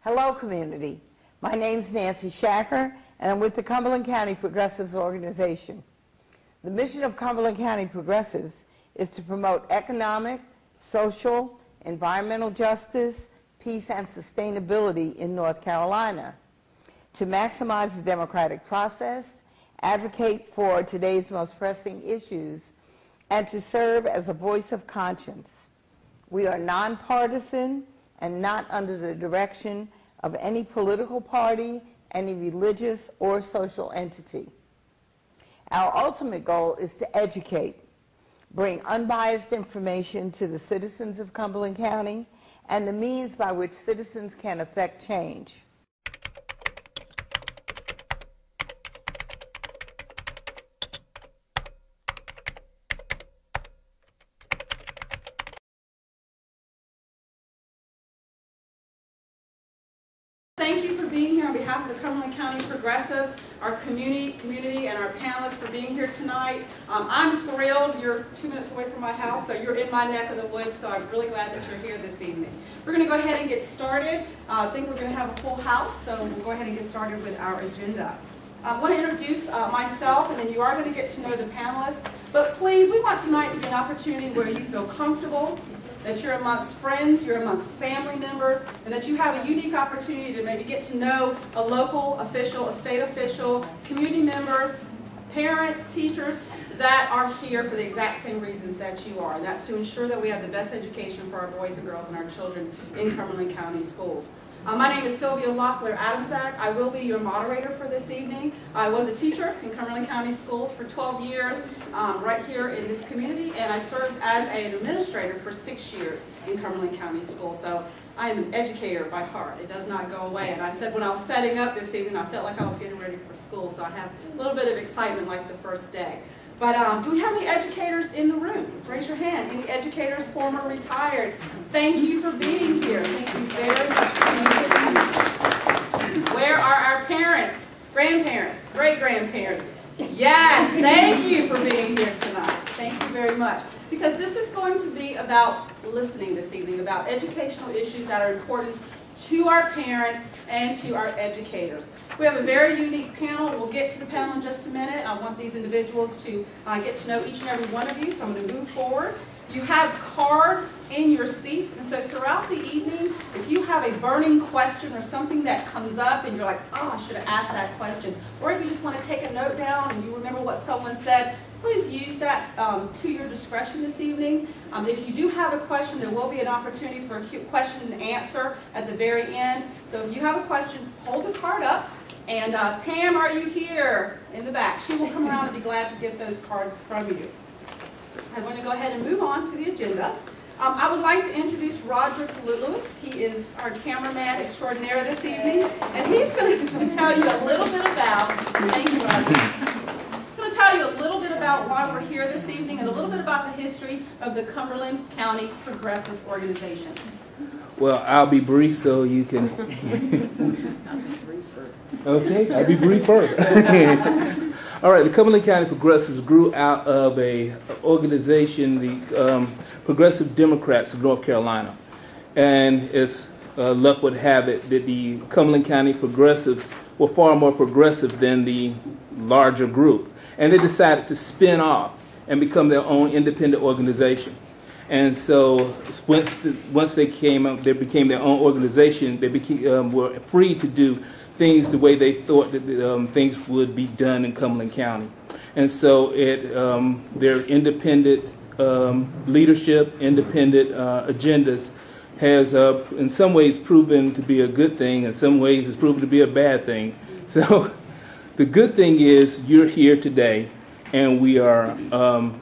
Hello, community. My name's Nancy Shacker, and I'm with the Cumberland County Progressives Organization. The mission of Cumberland County Progressives is to promote economic, social, environmental justice, peace, and sustainability in North Carolina, to maximize the democratic process, advocate for today's most pressing issues, and to serve as a voice of conscience. We are nonpartisan and not under the direction of any political party, any religious or social entity. Our ultimate goal is to educate, bring unbiased information to the citizens of Cumberland County, and the means by which citizens can affect change. Thank you for being here on behalf of the Cumberland County Progressives, our community and our panelists for being here tonight. I'm thrilled. You're 2 minutes away from my house, so you're in my neck of the woods, so I'm really glad that you're here this evening. We're going to go ahead and get started. I think we're going to have a full house, so we'll go ahead and get started with our agenda. I want to introduce myself, and then you are going to get to know the panelists. But please, we want tonight to be an opportunity where you feel comfortable, that you're amongst friends, you're amongst family members, and that you have a unique opportunity to maybe get to know a local official, a state official, community members, parents, teachers that are here for the exact same reasons that you are, and that's to ensure that we have the best education for our boys and girls and our children in Cumberland County schools. My name is Sylvia Adamczyk. I will be your moderator for this evening. I was a teacher in Cumberland County schools for 12 years right here in this community, and I served as an administrator for 6 years in Cumberland County schools. So I am an educator by heart. It does not go away. And I said when I was setting up this evening, I felt like I was getting ready for school, so I have a little bit of excitement like the first day. But do we have any educators in the room? Raise your hand. Any educators, former, retired? Thank you for being here. Thank you very much. Where are our parents, grandparents, great-grandparents? Yes, thank you for being here tonight. Thank you very much. Because this is going to be about listening this evening, about educational issues that are important to our parents and to our educators. We have a very unique panel. We'll get to the panel in just a minute. I want these individuals to get to know each and every one of you, so I'm going to move forward. You have cards in your seats, and so throughout the evening, if you have a burning question or something that comes up and you're like, oh, I should have asked that question, or if you just want to take a note down and you remember what someone said, please use that to your discretion this evening. If you do have a question, there will be an opportunity for a question and answer at the very end. So if you have a question, hold the card up. And Pam, are you here in the back? She will come around and be glad to get those cards from you. I'm going to go ahead and move on to the agenda. I would like to introduce Roderick Lewis. He is our cameraman extraordinaire this evening. And he's going to tell you a little bit about, thank you, Roderick. Tell you a little bit about why we're here this evening and a little bit about the history of the Cumberland County Progressives Organization. Well, I'll be brief so you can... Okay, I'll be brief first. All right, the Cumberland County Progressives grew out of an organization, the Progressive Democrats of North Carolina. And as luck would have it, that the Cumberland County Progressives were far more progressive than the larger group. And they decided to spin off and become their own independent organization. And so once they became their own organization, they were free to do things the way they thought that things would be done in Cumberland County. And so their independent leadership, independent agendas has in some ways proven to be a good thing, in some ways it's proven to be a bad thing. So the good thing is you're here today, and we are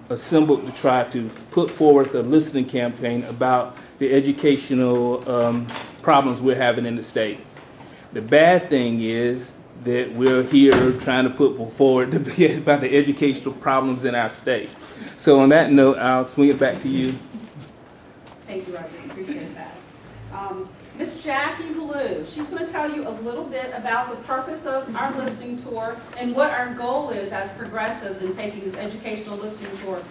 assembled to try to put forward a listening campaign about the educational problems we're having in the state. The bad thing is that we're here trying to put forward about the educational problems in our state. So on that note, I'll swing it back to you. Thank you, Roger. Appreciate that. Miss Jackie Blue, she's going to tell you a little bit about the purpose of our listening tour and what our goal is as progressives in taking this educational listening tour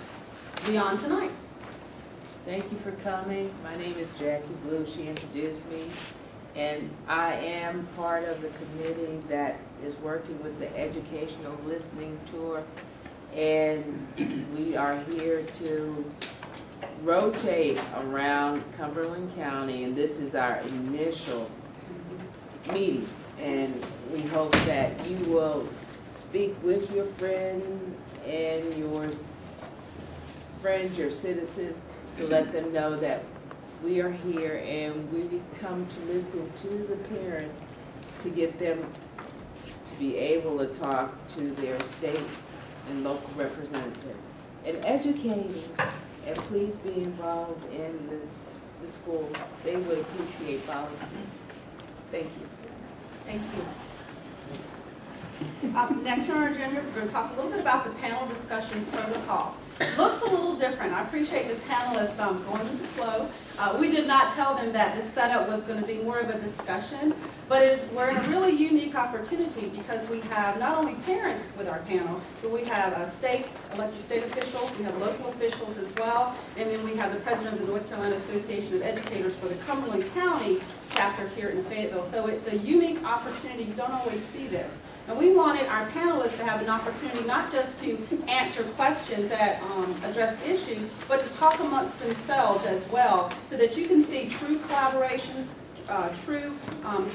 beyond tonight. Thank you for coming. My name is Jackie Blue. She introduced me. And I am part of the committee that is working with the educational listening tour. And we are here to rotate around Cumberland County, and this is our initial meeting. And we hope that you will speak with your friends and your citizens, to let them know that we are here and we come to listen to the parents to get them to be able to talk to their state and local representatives and educating. And please be involved in the schools. They would appreciate volunteers. Thank you. Thank you. Next on our agenda, we're going to talk a little bit about the panel discussion protocol. Looks a little different. I appreciate the panelists going with the flow. We did not tell them that this setup was going to be more of a discussion, but we're in a really unique opportunity because we have not only parents with our panel, but we have elected state officials, we have local officials as well, and then we have the president of the North Carolina Association of Educators for the Cumberland County chapter here in Fayetteville. So it's a unique opportunity. You don't always see this. And we wanted our panelists to have an opportunity not just to answer questions that address issues, but to talk amongst themselves as well, so that you can see true collaborations, true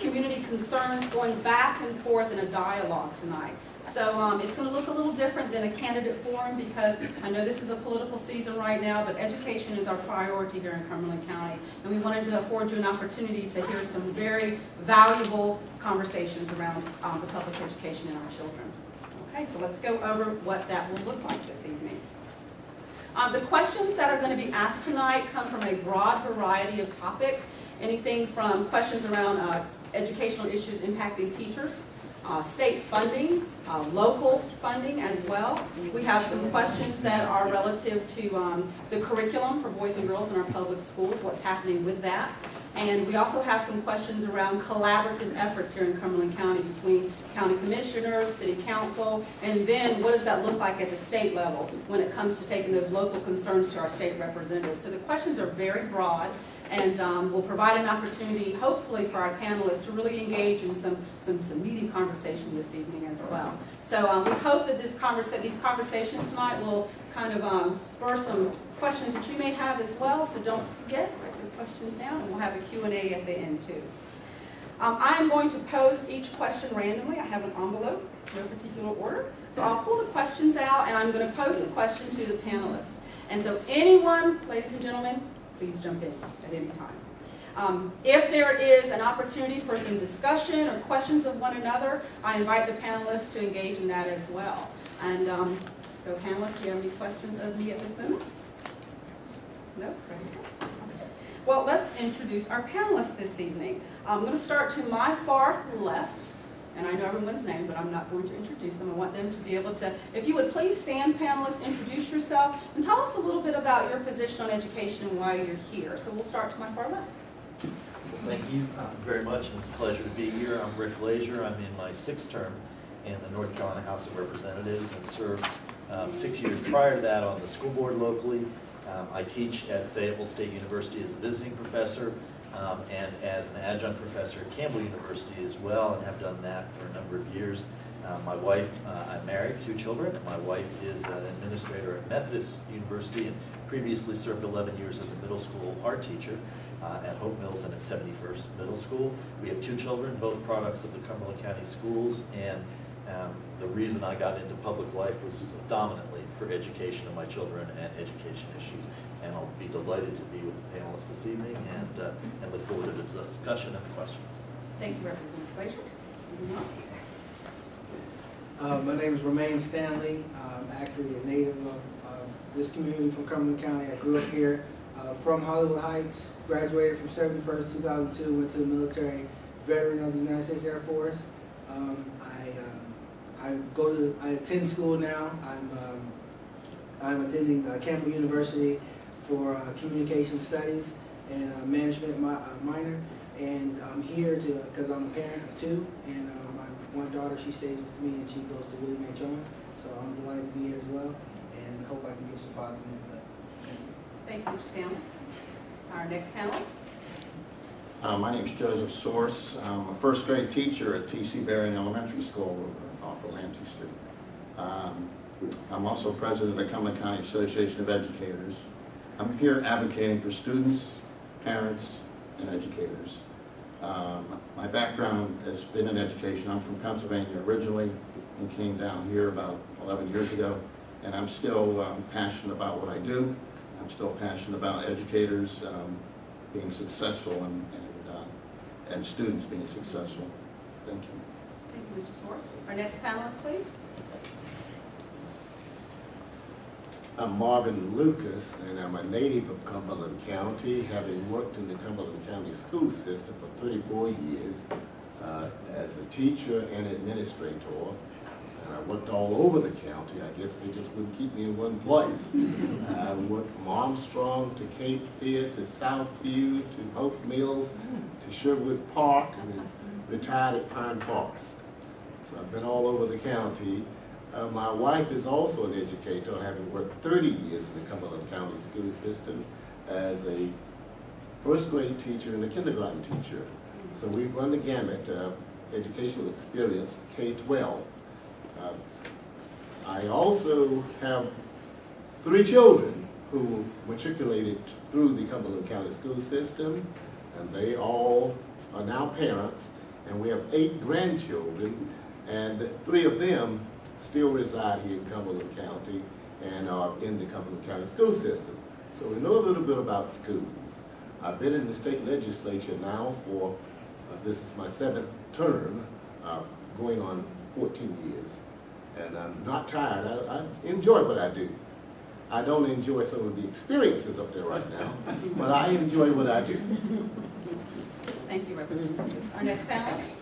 community concerns going back and forth in a dialogue tonight. So it's going to look a little different than a candidate forum, because I know this is a political season right now, but education is our priority here in Cumberland County. And we wanted to afford you an opportunity to hear some very valuable conversations around the public education in our children. Okay, so let's go over what that will look like this evening. The questions that are going to be asked tonight come from a broad variety of topics, anything from questions around educational issues impacting teachers, state funding, local funding as well. We have some questions that are relative to the curriculum for boys and girls in our public schools, what's happening with that. And we also have some questions around collaborative efforts here in Cumberland County between county commissioners, city council, and then what does that look like at the state level when it comes to taking those local concerns to our state representatives. So the questions are very broad, and will provide an opportunity, hopefully, for our panelists to really engage in some meaty conversation this evening as well. So we hope that these conversations tonight will kind of spur some questions that you may have as well. So don't forget, write your questions down, and we'll have a Q&A at the end too. I am going to pose each question randomly. I have an envelope, no particular order. So I'll pull the questions out, and I'm going to pose a question to the panelists. And so anyone, ladies and gentlemen, please jump in at any time. If there is an opportunity for some discussion or questions of one another, I invite the panelists to engage in that as well. And so panelists, do you have any questions of me at this moment? No? Okay. Well, let's introduce our panelists this evening. I'm going to start to my far left. And I know everyone's name, but I'm not going to introduce them. I want them to be able to, if you would please stand, panelists, introduce yourself, and tell us a little bit about your position on education and why you're here. So we'll start to my far left. Well, thank you very much, and it's a pleasure to be here. I'm Rick Glazier. I'm in my 6th term in the North Carolina House of Representatives and served 6 years prior to that on the school board locally. I teach at Fayetteville State University as a visiting professor. And as an adjunct professor at Campbell University as well, and have done that for a number of years. My wife, I'm married, 2 children, and my wife is an administrator at Methodist University and previously served 11 years as a middle school art teacher at Hope Mills and at 71st Middle School. We have 2 children, both products of the Cumberland County Schools, and the reason I got into public life was dominantly for education of my children and education issues. And I'll be delighted to be with the panelists this evening, and look forward to the discussion and the questions. Thank you, Representative Glazier. My name is Romain Stanley. I'm actually a native of this community from Cumberland County. I grew up here from Hollywood Heights, graduated from 71st, 2002, went to the military, veteran of the United States Air Force. I attend school now. I'm attending Campbell University for communication studies and management minor, and I'm here because I'm a parent of 2, and my one daughter, she stays with me and she goes to William H. Owen, so I'm delighted to be here as well, and hope I can give some positive input. Thank you, Mr. Stanley. Our next panelist. My name is Joseph Sorce. I'm a first grade teacher at T.C. Berrien Elementary School off Atlantic Street. I'm also president of the Cumberland County Association of Educators. I'm here advocating for students, parents, and educators. My background has been in education. I'm from Pennsylvania originally and came down here about 11 years ago. And I'm still passionate about what I do. I'm still passionate about educators being successful and students being successful. Thank you. Thank you, Mr. Sorce. Our next panelist, please. I'm Marvin Lucas, and I'm a native of Cumberland County, having worked in the Cumberland County school system for 34 years as a teacher and administrator. And I worked all over the county. I guess they just wouldn't keep me in one place. I worked from Armstrong to Cape Fear to Southview to Hope Mills to Sherwood Park, and then retired at Pine Forest. So I've been all over the county. My wife is also an educator, having worked 30 years in the Cumberland County school system as a first grade teacher and a kindergarten teacher. So we've run the gamut of educational experience for K-12. I also have 3 children who matriculated through the Cumberland County school system, and they all are now parents, and we have 8 grandchildren, and 3 of them still reside here in Cumberland County and are in the Cumberland County school system. So we know a little bit about schools. I've been in the state legislature now for, this is my 7th term, going on 14 years. And I'm not tired. I enjoy what I do. I don't enjoy some of the experiences up there right now, but I enjoy what I do. Thank you, Representative. Our next panelist.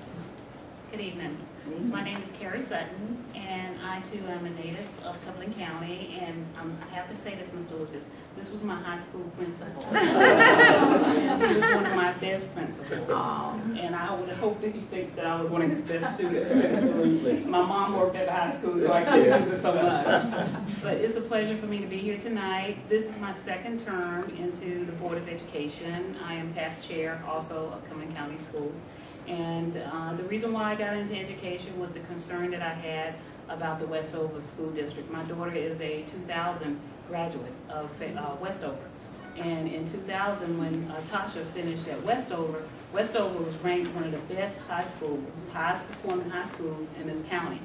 Good evening. My name is Carrie Sutton, and I too am a native of Cumberland County, and I have to say this, Mr. Lucas, this was my high school principal. And he was one of my best principals. And I would hope that he thinks that I was one of his best students too. Absolutely. My mom worked at the high school, so I can't use it so much. But it's a pleasure for me to be here tonight. This is my 2nd term into the Board of Education. I am past chair also of Cumberland County Schools. And the reason why I got into education was the concern that I had about the Westover School District. My daughter is a 2000 graduate of Westover. And in 2000, when Tasha finished at Westover, Westover was ranked one of the best high schools, highest performing high schools in this county.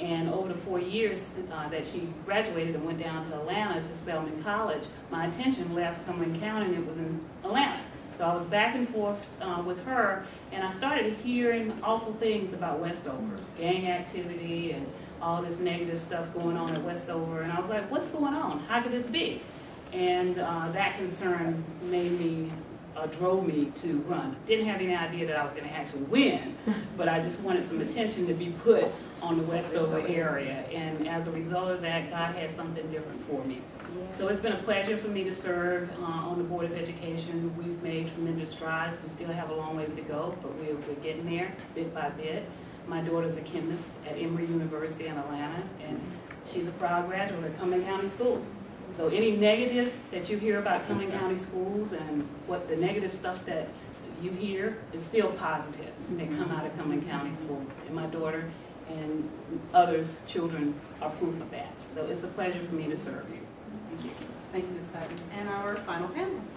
And over the 4 years that she graduated and went down to Atlanta to Spelman College, my attention left Cumberland County and it was in Atlanta. So I was back and forth with her, and I started hearing awful things about Westover, gang activity and all this negative stuff going on at Westover. And I was like, what's going on? How could this be? And that concern made me, drove me to run. Didn't have any idea that I was going to actually win, but I just wanted some attention to be put on the Westover area. And as a result of that, God had something different for me. So it's been a pleasure for me to serve on the Board of Education. We've made tremendous strides. We still have a long ways to go, but we're getting there bit by bit. My daughter's a chemist at Emory University in Atlanta, and she's a proud graduate of Cumberland County Schools. So any negative that you hear about Cumberland County Schools and what the negative stuff that you hear is still positives that come out of Cumberland County Schools. And my daughter and others' children are proof of that. So it's a pleasure for me to serve you. Thank you. Thank you, Ms. Sutton. And our final panelist.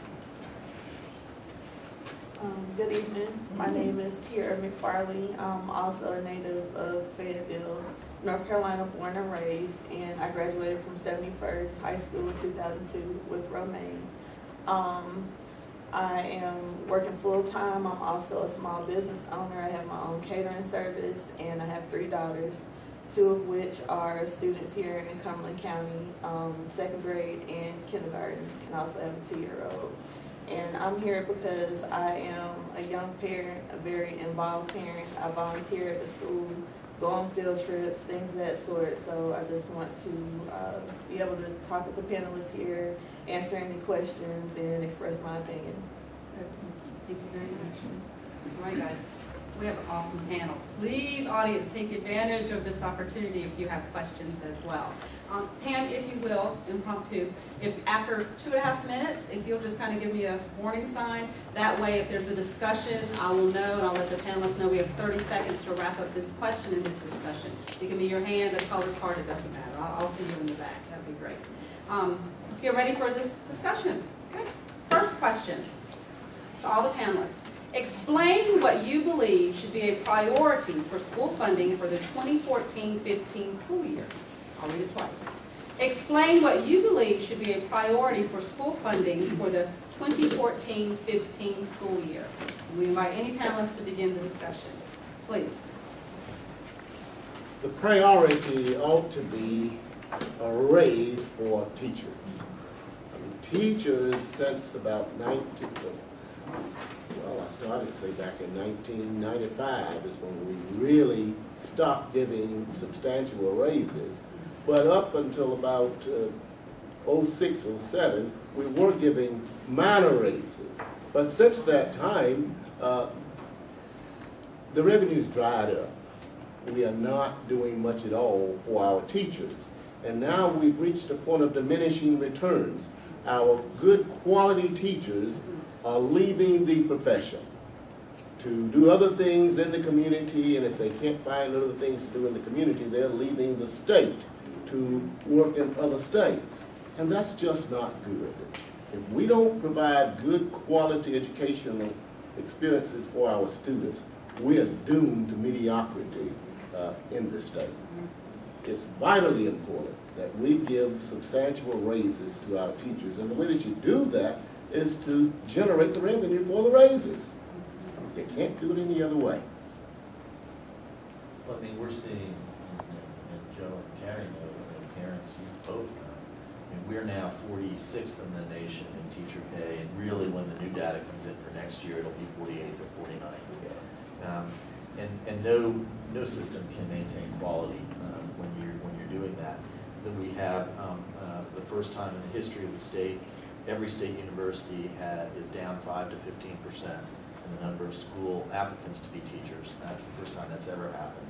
Good evening. My name is Tiara Mcfarley. I'm also a native of Fayetteville, North Carolina, born and raised, and I graduated from 71st High School in 2002 with Romain. I am working full-time. I'm also a small business owner. I have my own catering service, and I have 3 daughters, 2 of which are students here in Cumberland County, 2nd grade and kindergarten, and I also have a 2-year-old. And I'm here because I am a young parent, a very involved parent. I volunteer at the school, go on field trips, things of that sort. So I just want to be able to talk with the panelists here, answer any questions, and express my opinion. Thank you very much. All right, guys. We have an awesome panel. Please, audience, take advantage of this opportunity if you have questions as well. Pam, if you will, impromptu, if after 2.5 minutes, if you'll just kind of give me a warning sign, that way if there's a discussion, I will know and I'll let the panelists know we have 30 seconds to wrap up this question and this discussion. It can be your hand, a colored card, it doesn't matter. I'll see you in the back. That'd be great. Let's get ready for this discussion. Okay. First question to all the panelists. Explain what you believe should be a priority for school funding for the 2014-15 school year. I'll read it twice. Explain what you believe should be a priority for school funding for the 2014-15 school year. We invite any panelists to begin the discussion. Please. The priority ought to be a raise for teachers. Teachers since about I started, say, back in 1995 is when we really stopped giving substantial raises. But up until about 06, 07, we were giving minor raises. But since that time, the revenues dried up. We are not doing much at all for our teachers. And now we've reached a point of diminishing returns. Our good quality teachers are leaving the profession to do other things in the community, and if they can't find other things to do in the community, they're leaving the state to work in other states. And that's just not good. If we don't provide good quality educational experiences for our students, we are doomed to mediocrity in this state. It's vitally important that we give substantial raises to our teachers, and the way that you do that is to generate the revenue for the raises. You can't do it any other way. Well, I mean, we're seeing, and Joe and Carrie know, and parents, you both know, I mean, we're now 46th in the nation in teacher pay, and really when the new data comes in for next year, it'll be 48th or 49th. And no system can maintain quality when you're doing that. Then we have the first time in the history of the state, every state university is down 5 to 15% in the number of school applicants to be teachers. That's the first time that's ever happened.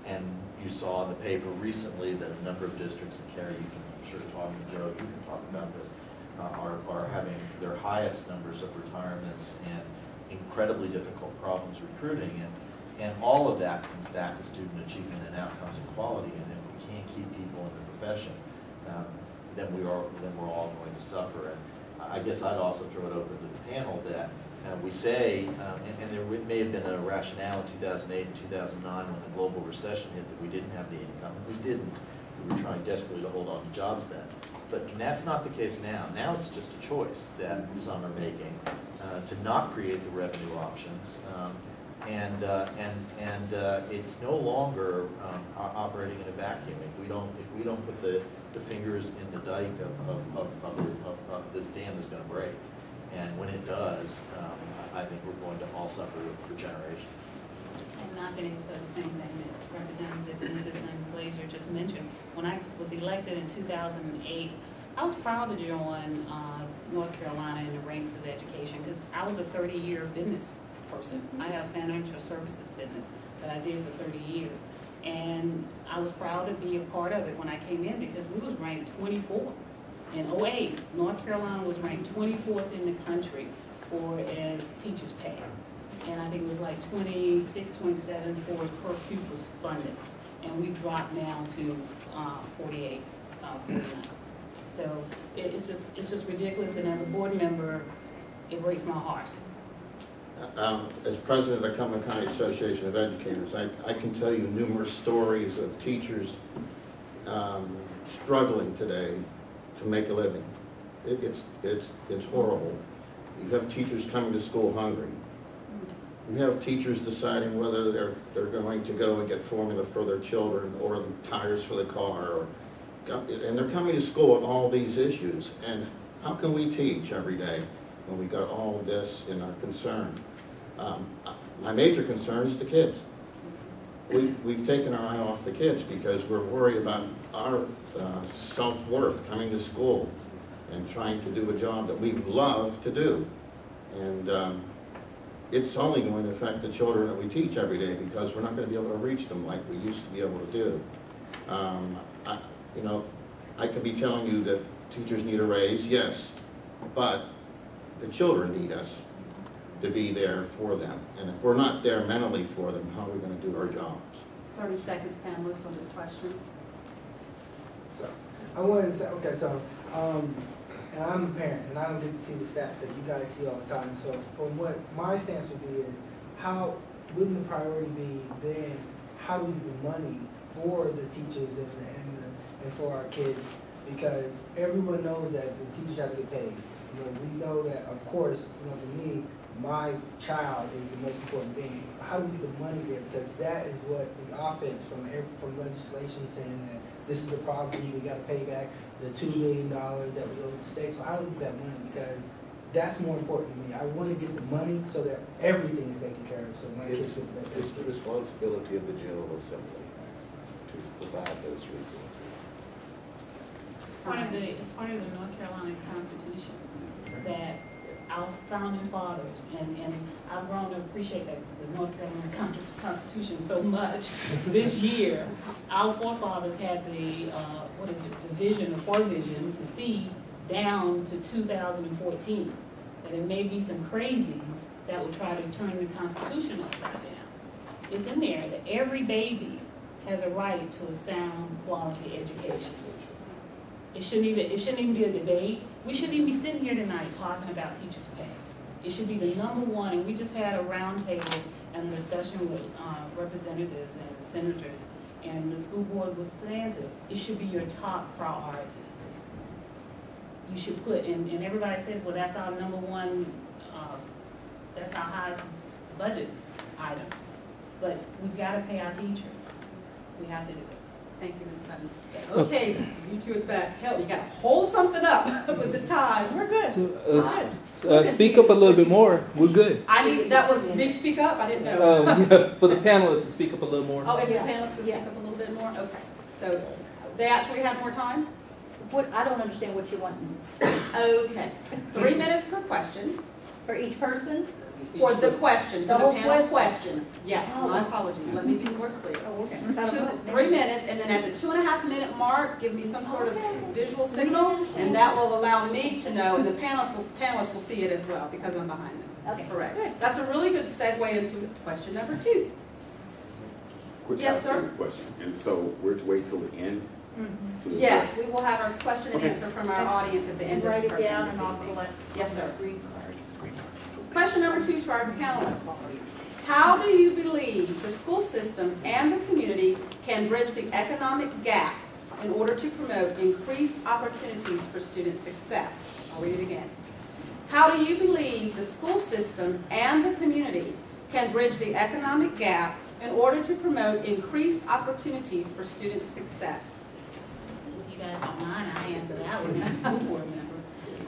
And you saw in the paper recently that a number of districts, and Carrie, you can, I'm sure, talk to Joe, you can talk about this, are having their highest numbers of retirements and incredibly difficult problems recruiting. And all of that comes back to student achievement and outcomes and quality. And if we can't keep people in the profession, then we're all going to suffer. And I guess I'd also throw it open to the panel that we say, and there may have been a rationale in 2008 and 2009 when the global recession hit that we didn't have the income. We didn't. We were trying desperately to hold on to jobs then. But that's not the case now. Now it's just a choice that some are making to not create the revenue options. And it's no longer operating in a vacuum. If we don't put the fingers in the dike of this dam is going to break. And when it does, I think we're going to all suffer for generations. I'm not going to put the same thing that Representative Lucas and Glazier just mentioned. When I was elected in 2008, I was proud to join North Carolina in the ranks of education because I was a 30-year business person. I have a financial services business that I did for 30 years. And I was proud to be a part of it when I came in because we was ranked 24. In 2008, North Carolina was ranked 24th in the country for as teachers pay. And I think it was like 26, 27 for per pupil funded. And we dropped now to 48, 49. So it's just ridiculous, and as a board member, it breaks my heart. As president of the Cumberland County Association of Educators, I can tell you numerous stories of teachers struggling today to make a living. It's horrible. You have teachers coming to school hungry. You have teachers deciding whether they're going to go and get formula for their children or the tires for the car, and they're coming to school with all these issues. And how can we teach every day when we got all of this in our concern? My major concern is the kids. We've taken our eye off the kids because we're worried about our self-worth coming to school and trying to do a job that we love to do. And it's only going to affect the children that we teach every day, because we're not going to be able to reach them like we used to be able to do. You know, I could be telling you that teachers need a raise, yes, but the children need us to be there for them. And if we're not there mentally for them, how are we going to do our jobs? 30 seconds, panelists, on this question. So, I wanted to say, okay, so, and I'm a parent, and I don't get to see the stats that you guys see all the time. So, from what my stance would be is, how wouldn't the priority be then? How do we get the money for the teachers and for our kids? Because everyone knows that the teachers have to get paid. You know, we know that, of course, you know, for me, my child is the most important thing. How do we get the money there? Because that is what the offense from legislation saying that this is the problem, we got to pay back the $2 million that we owe the state. So how do we get that money? Because that's more important to me. I want to get the money so that everything is taken care of. So my kids get the best. It's the responsibility of the General Assembly to provide those resources. It's part of the North Carolina Constitution that our founding fathers, and I've grown to appreciate that the North Carolina Constitution so much. This year, our forefathers had the vision, the forevision, to see down to 2014. And there may be some crazies that will try to turn the Constitution upside down. It's in there that every baby has a right to a sound, quality education. It shouldn't even be a debate. We shouldn't even be sitting here tonight talking about teachers' pay. It should be the number one, and we just had a roundtable and a discussion with representatives and senators, and the school board was saying it should be your top priority. You should put, and everybody says, well, that's our number one, that's our highest budget item. But we've got to pay our teachers. We have to do it. Thank you, Ms. Sutton. Okay, you two at the back. Hell, you got to hold something up with the time. We're good. Speak up a little bit more. We're good. That was me speak up? I didn't know. Yeah, for the panelists to speak up a little more. Oh, and the panelists can speak up a little bit more? Okay. So they actually had more time? What, I don't understand what you want. Okay. 3 minutes per question. For each person? For the question, for the whole panel question. Yes, Oh. my apologies. Let me be more clear. Oh, okay. 3 minutes, and then at the 2.5-minute mark, give me some sort of visual signal, and that will allow me to know, and the panelists will see it as well, because I'm behind them. Okay. Correct. Good. That's a really good segue into question number 2. Quick Yes, sir. question. And so we're to wait till the end? To Yes, address- we will have our question and answer from our audience at the end of the Write it program down this and I'll evening. collect. Yes, sir. Green cards. Question number 2 to our panelists. How do you believe the school system and the community can bridge the economic gap in order to promote increased opportunities for student success? I'll read it again. How do you believe the school system and the community can bridge the economic gap in order to promote increased opportunities for student success? If you guys don't mind, I answer that one as a school board member.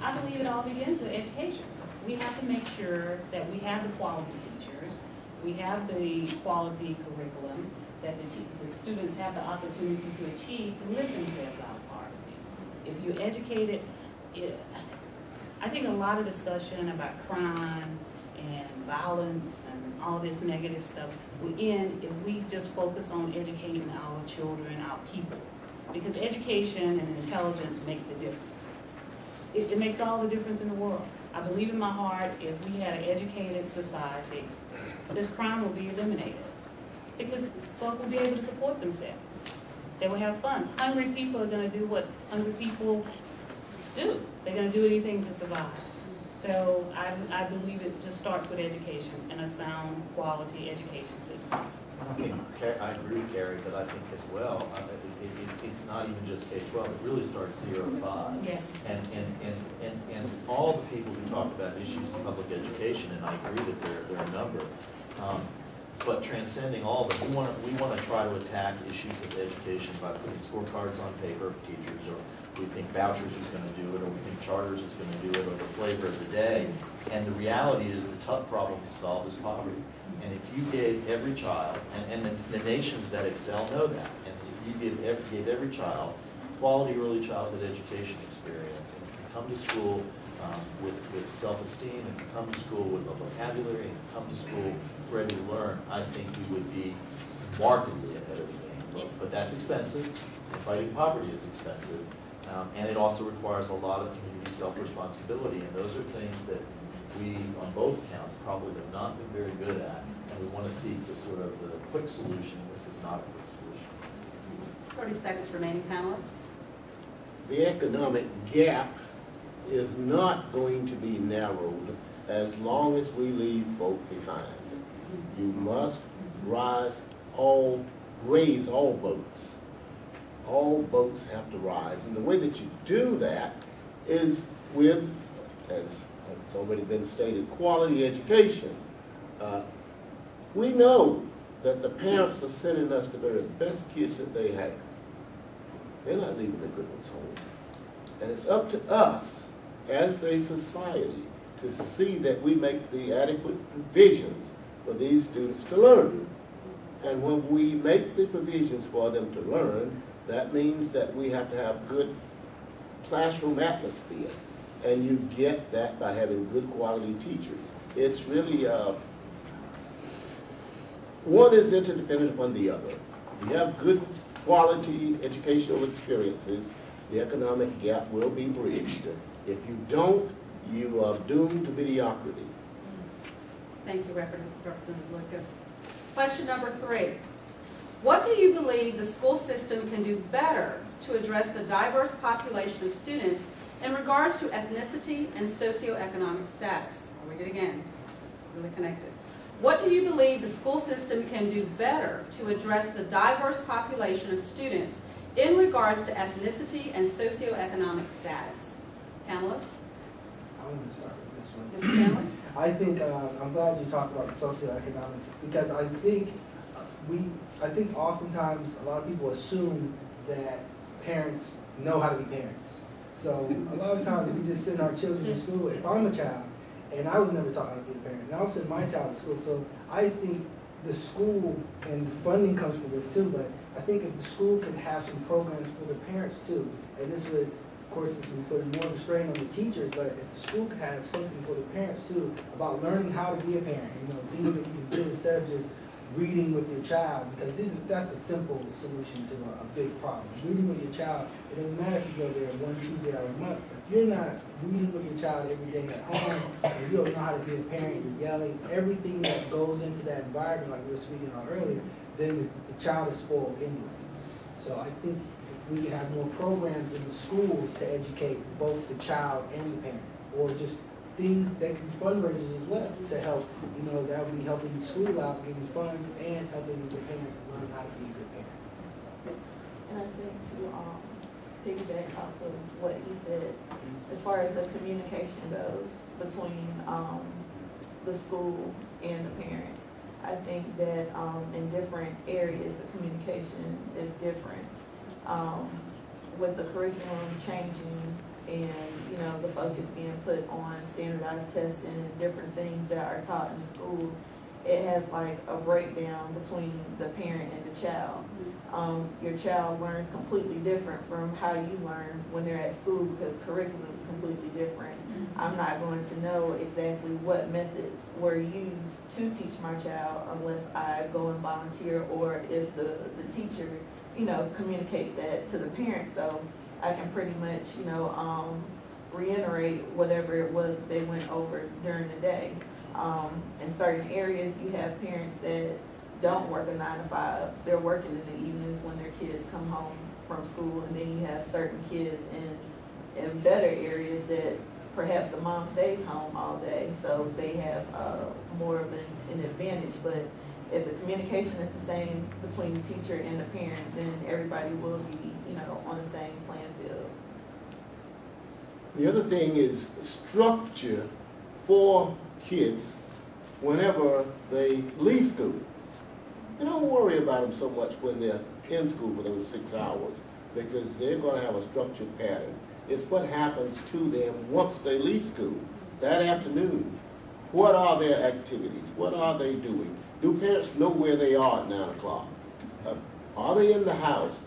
I believe it all begins with education. We have to make sure that we have the quality teachers, we have the quality curriculum, that the students have the opportunity to achieve to lift themselves out of poverty. If you're educated, I think a lot of discussion about crime and violence and all this negative stuff will end if we just focus on educating our children, our people. Because education and intelligence makes the difference. It makes all the difference in the world. I believe in my heart, if we had an educated society, this crime will be eliminated. Because folk will be able to support themselves. They will have funds. Hungry people are going to do what hungry people do. They're going to do anything to survive. So I believe it just starts with education and a sound quality education system. I agree with Carrie, but I think as well, it's not even just K-12, it really starts 0 to 5. Yes. And all the people who talk about issues in public education, and I agree that there are a number, but transcending all of them, we want to try to attack issues of education by putting scorecards on paper for teachers, or we think vouchers is going to do it, or we think charters is going to do it, or the flavor of the day. And the reality is the tough problem to solve is poverty. And if you gave every child, and the nations that excel know that, and if you gave every child quality early childhood education experience and come to school with self-esteem and come to school with a vocabulary and come to school ready to learn, I think we would be markedly ahead of the game. But that's expensive, and fighting poverty is expensive. And it also requires a lot of community self-responsibility, and those are things that we, on both counts, probably have not been very good at, and we want to seek the sort of the quick solution. This is not a quick solution. 30 seconds remaining, panelists. The economic gap is not going to be narrowed as long as we leave folk behind. You must raise all boats. All boats have to rise. And the way that you do that is with, as it's already been stated, quality education. We know that the parents are sending us the very best kids that they have. They're not leaving the good ones home. And it's up to us as a society to see that we make the adequate provisions for these students to learn. And when we make the provisions for them to learn, that means that we have to have good classroom atmosphere. And you get that by having good quality teachers. It's really, one is interdependent upon the other. If you have good quality educational experiences, the economic gap will be bridged. If you don't, you are doomed to mediocrity. Thank you, Representative Lucas. Question number 3. What do you believe the school system can do better to address the diverse population of students in regards to ethnicity and socioeconomic status? I'll read it again, really connected. What do you believe the school system can do better to address the diverse population of students in regards to ethnicity and socioeconomic status? Panelists? I want to start with this one. Mr. Stanley? I think I'm glad you talked about the socioeconomics, because I think oftentimes a lot of people assume that parents know how to be parents. So a lot of times we just send our children to school. If I'm a child and I was never taught how to be a parent, and I'll send my child to school. So I think the school, and the funding comes from this too, but I think if the school could have some programs for the parents too, and this would, of course, this would put more of a strain on the teachers, but if the school could have something for the parents too, about learning how to be a parent, things that you can do instead of just reading with your child, because that's a simple solution to a big problem. Reading with your child, it doesn't matter if you go there one Tuesday out of the month. If you're not reading with your child every day at home, and you don't know how to be a parent, you're yelling, everything that goes into that environment, like we were speaking about earlier, then the child is spoiled anyway. So I think if we could have more programs in the schools to educate both the child and the parent, or just things that can be fundraisers as well to help, that would be helping the school out, giving funds, and helping the parent learn how to be a good parent. And I think to piggyback off of what he said, as far as the communication goes between the school and the parent, I think that in different areas the communication is different. With the curriculum changing and the focus being put on standardized testing and different things that are taught in the school, it has like a breakdown between the parent and the child. Your child learns completely different from how you learn when they're at school, because curriculum is completely different. I'm not going to know exactly what methods were used to teach my child unless I go and volunteer, or if the teacher communicates that to the parent, so I can pretty much reiterate whatever it was that they went over during the day. In certain areas, you have parents that don't work a 9 to 5. They're working in the evenings when their kids come home from school, and then you have certain kids in better areas that perhaps the mom stays home all day, so they have more of an advantage. But if the communication is the same between the teacher and the parent, then everybody will be on the same playing field. The other thing is structure for kids whenever they leave school. You don't worry about them so much when they're in school for those 6 hours, because they're going to have a structured pattern. It's what happens to them once they leave school. That afternoon, what are their activities? What are they doing? Do parents know where they are at 9 o'clock? Are they in the house?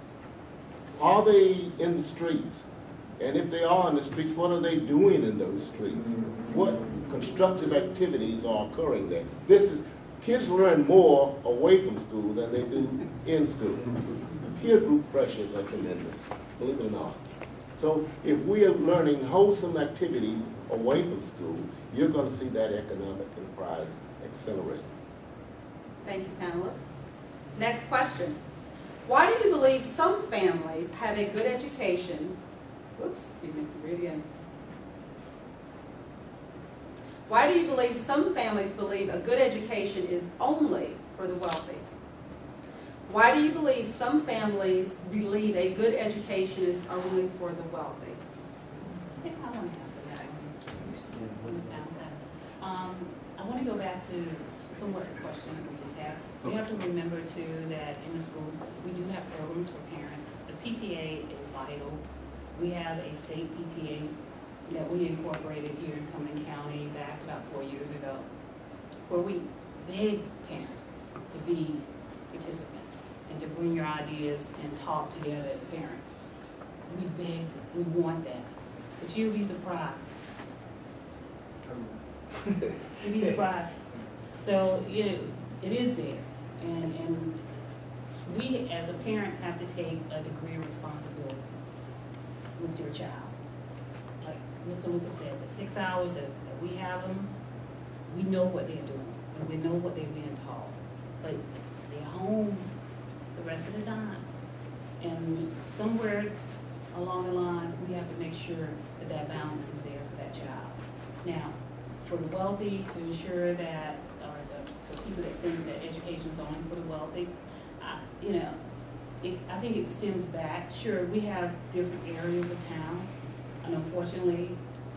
Are they in the streets? And if they are in the streets, what are they doing in those streets? What constructive activities are occurring there? Kids learn more away from school than they do in school. Peer group pressures are tremendous, believe it or not. So if we are learning wholesome activities away from school, you're going to see that economic enterprise accelerate. Thank you, panelists. Next question. Why do you believe some families have a good education? Whoops, excuse me, read again. Why do you believe some families believe a good education is only for the wealthy? Why do you believe some families believe a good education is only for the wealthy? Yeah, I want to answer that. I want to go back to somewhat the question that we just had. We have to remember too that in the schools we do have programs for parents. The PTA is vital. We have a state PTA that we incorporated here in Cumberland County back about 4 years ago, where we beg parents to be participants and to bring your ideas and talk together as parents. We beg, we want that. But you'll be surprised. You'll be surprised. So, you know, it is there. And we as a parent have to take a degree of responsibility with your child. Like Mr. Lucas said, the 6 hours that we have them, we know what they're doing and we know what they're being taught. But they're home the rest of the time. And somewhere along the line, we have to make sure that that balance is there for that child. Now, for the wealthy, to ensure that, or the people that think that education is only for the wealthy, you know, I think it stems back. Sure, we have different areas of town, and unfortunately,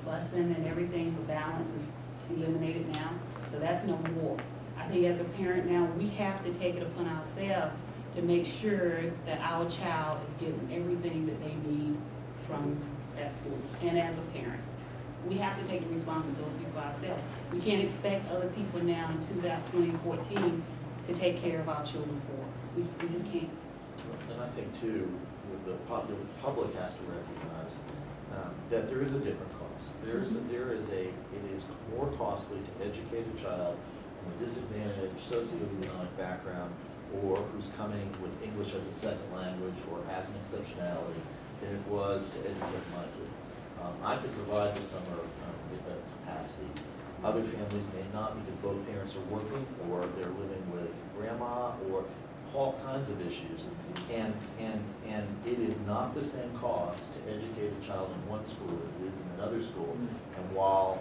busing and everything for balance is eliminated now, so that's no more. I think as a parent now, we have to take it upon ourselves to make sure that our child is getting everything that they need from that school. And as a parent, we have to take the responsibility for ourselves. We can't expect other people now in 2014 to take care of our children for us. We just can't. And I think too, the public has to recognize that there is a different cost. It is more costly to educate a child from a disadvantaged socioeconomic background or who's coming with English as a second language or has an exceptionality than it was to educate my kid. I could provide the summer capacity. Other families may not because both parents are working or they're living with grandma or all kinds of issues. And it is not the same cost to educate a child in one school as it is in another school. And while,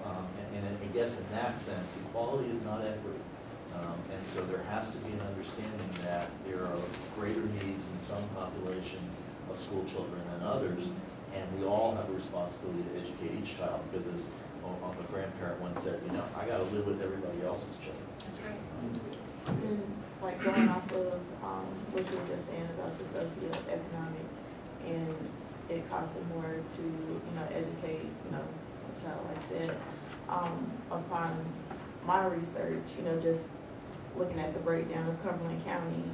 and I guess in that sense, equality is not equity. And so there has to be an understanding that there are greater needs in some populations of school children than others, and we all have a responsibility to educate each child, because as the grandparent once said, you know, I got to live with everybody else's children. That's right. And like going off of what you were just saying about the socioeconomic, and it costs them more to, you know, educate, you know, a child like that. Upon my research, you know, just looking at the breakdown of Cumberland County,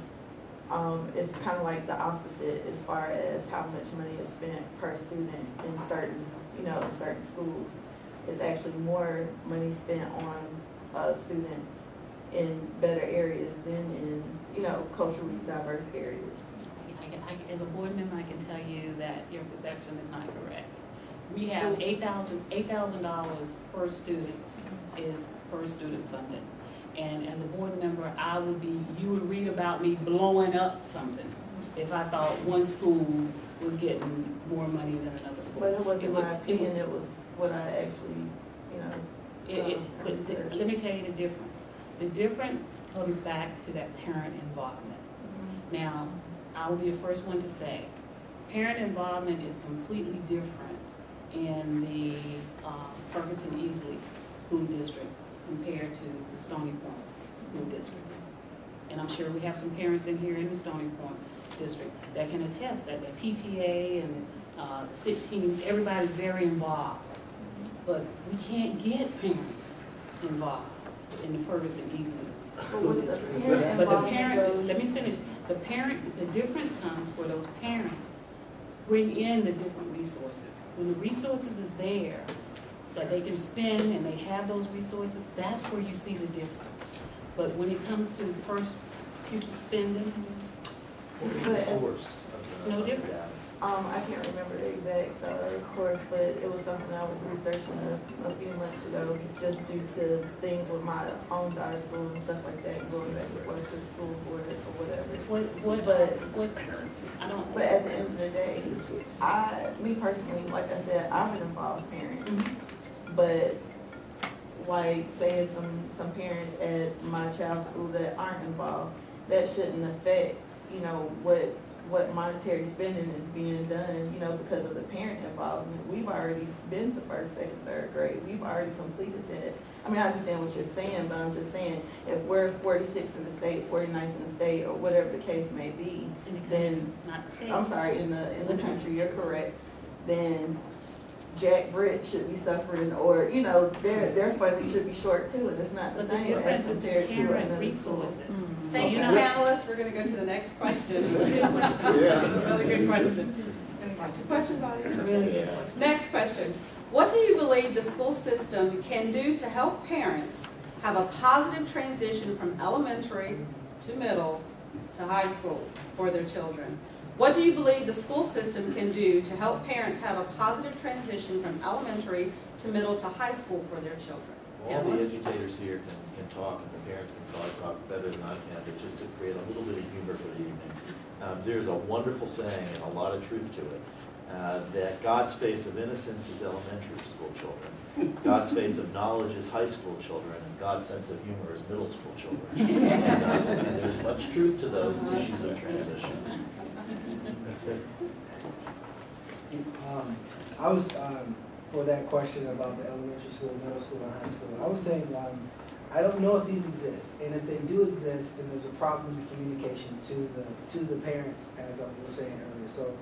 it's kind of like the opposite as far as how much money is spent per student in certain, you know, in certain schools. It's actually more money spent on students in better areas than in, you know, culturally diverse areas. As a board member, I can tell you that your perception is not correct. We have $8,000 per student is per student funded. And as a board member, you would read about me blowing up something if I thought one school was getting more money than another school. But it wasn't my opinion, it was what I actually, you know. But let me tell you the difference. The difference comes back to that parent involvement. Mm-hmm. Now, I will be the first one to say, parent involvement is completely different in the Ferguson-Easley School District compared to the Stony Point School District. And I'm sure we have some parents in here in the Stony Point District that can attest that the PTA and the SIT teams, everybody's very involved. But we can't get parents involved in the Ferguson-Easley School District. But the parent, let me finish. The difference comes where those parents bring in the different resources. When the resources is there, that they can spend and they have those resources, that's where you see the difference. But when it comes to first pupil spending, But, Source. it's no difference. I can't remember the exact source, but it was something I was researching a few months ago, just due to things with my own daughter's school and stuff like that, going back and forth to the school board or whatever. I don't. But at the end of the day, me personally, like I said, I'm an involved parent. But like, say some parents at my child's school that aren't involved, that shouldn't affect, you know, what monetary spending is being done, you know, because of the parent involvement. We've already been to first, second, third grade. We've already completed that. I mean, I understand what you're saying, but I'm just saying, if we're 46th in the state, 49th in the state, or whatever the case may be, then, I'm sorry, in the country, you're correct, then Jack Britt should be suffering, or, you know, their funding should be short too, and it's not the same as compared to another resources. Thank you, panelists. We're going to go to the next question. Really good question. Two questions, audience. Really good. Next question. What do you believe the school system can do to help parents have a positive transition from elementary to middle to high school for their children? What do you believe the school system can do to help parents have a positive transition from elementary to middle to high school for their children? All the educators here can talk, and the parents can probably talk better than I can, but just to create a little bit of humor for the evening. There's a wonderful saying, and a lot of truth to it, that God's face of innocence is elementary school children, God's face of knowledge is high school children, and God's sense of humor is middle school children. And there's much truth to those issues of transition. I was, for that question about the elementary school, middle school, and high school, I was saying, I don't know if these exist, and if they do exist, then there's a problem with communication to the parents, as I was saying earlier. So,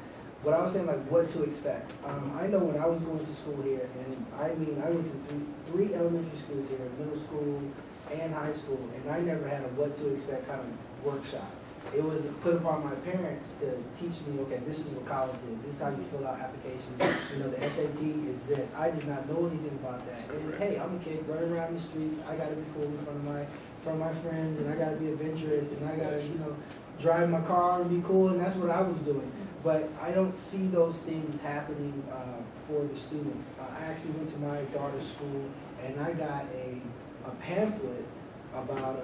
what I was saying, like, what to expect. I know when I was going to school here, and I went to three elementary schools here, middle school and high school, and I never had a what to expect kind of workshop. It was put upon my parents to teach me, okay, this is what college is. This is how you fill out applications. You know, the SAT is this. I did not know anything about that. And hey, I'm a kid running around the streets. I got to be cool in front of my friends, and I got to be adventurous, and I got to, you know, drive my car and be cool, and that's what I was doing. But I don't see those things happening for the students. I actually went to my daughter's school, and I got a pamphlet about,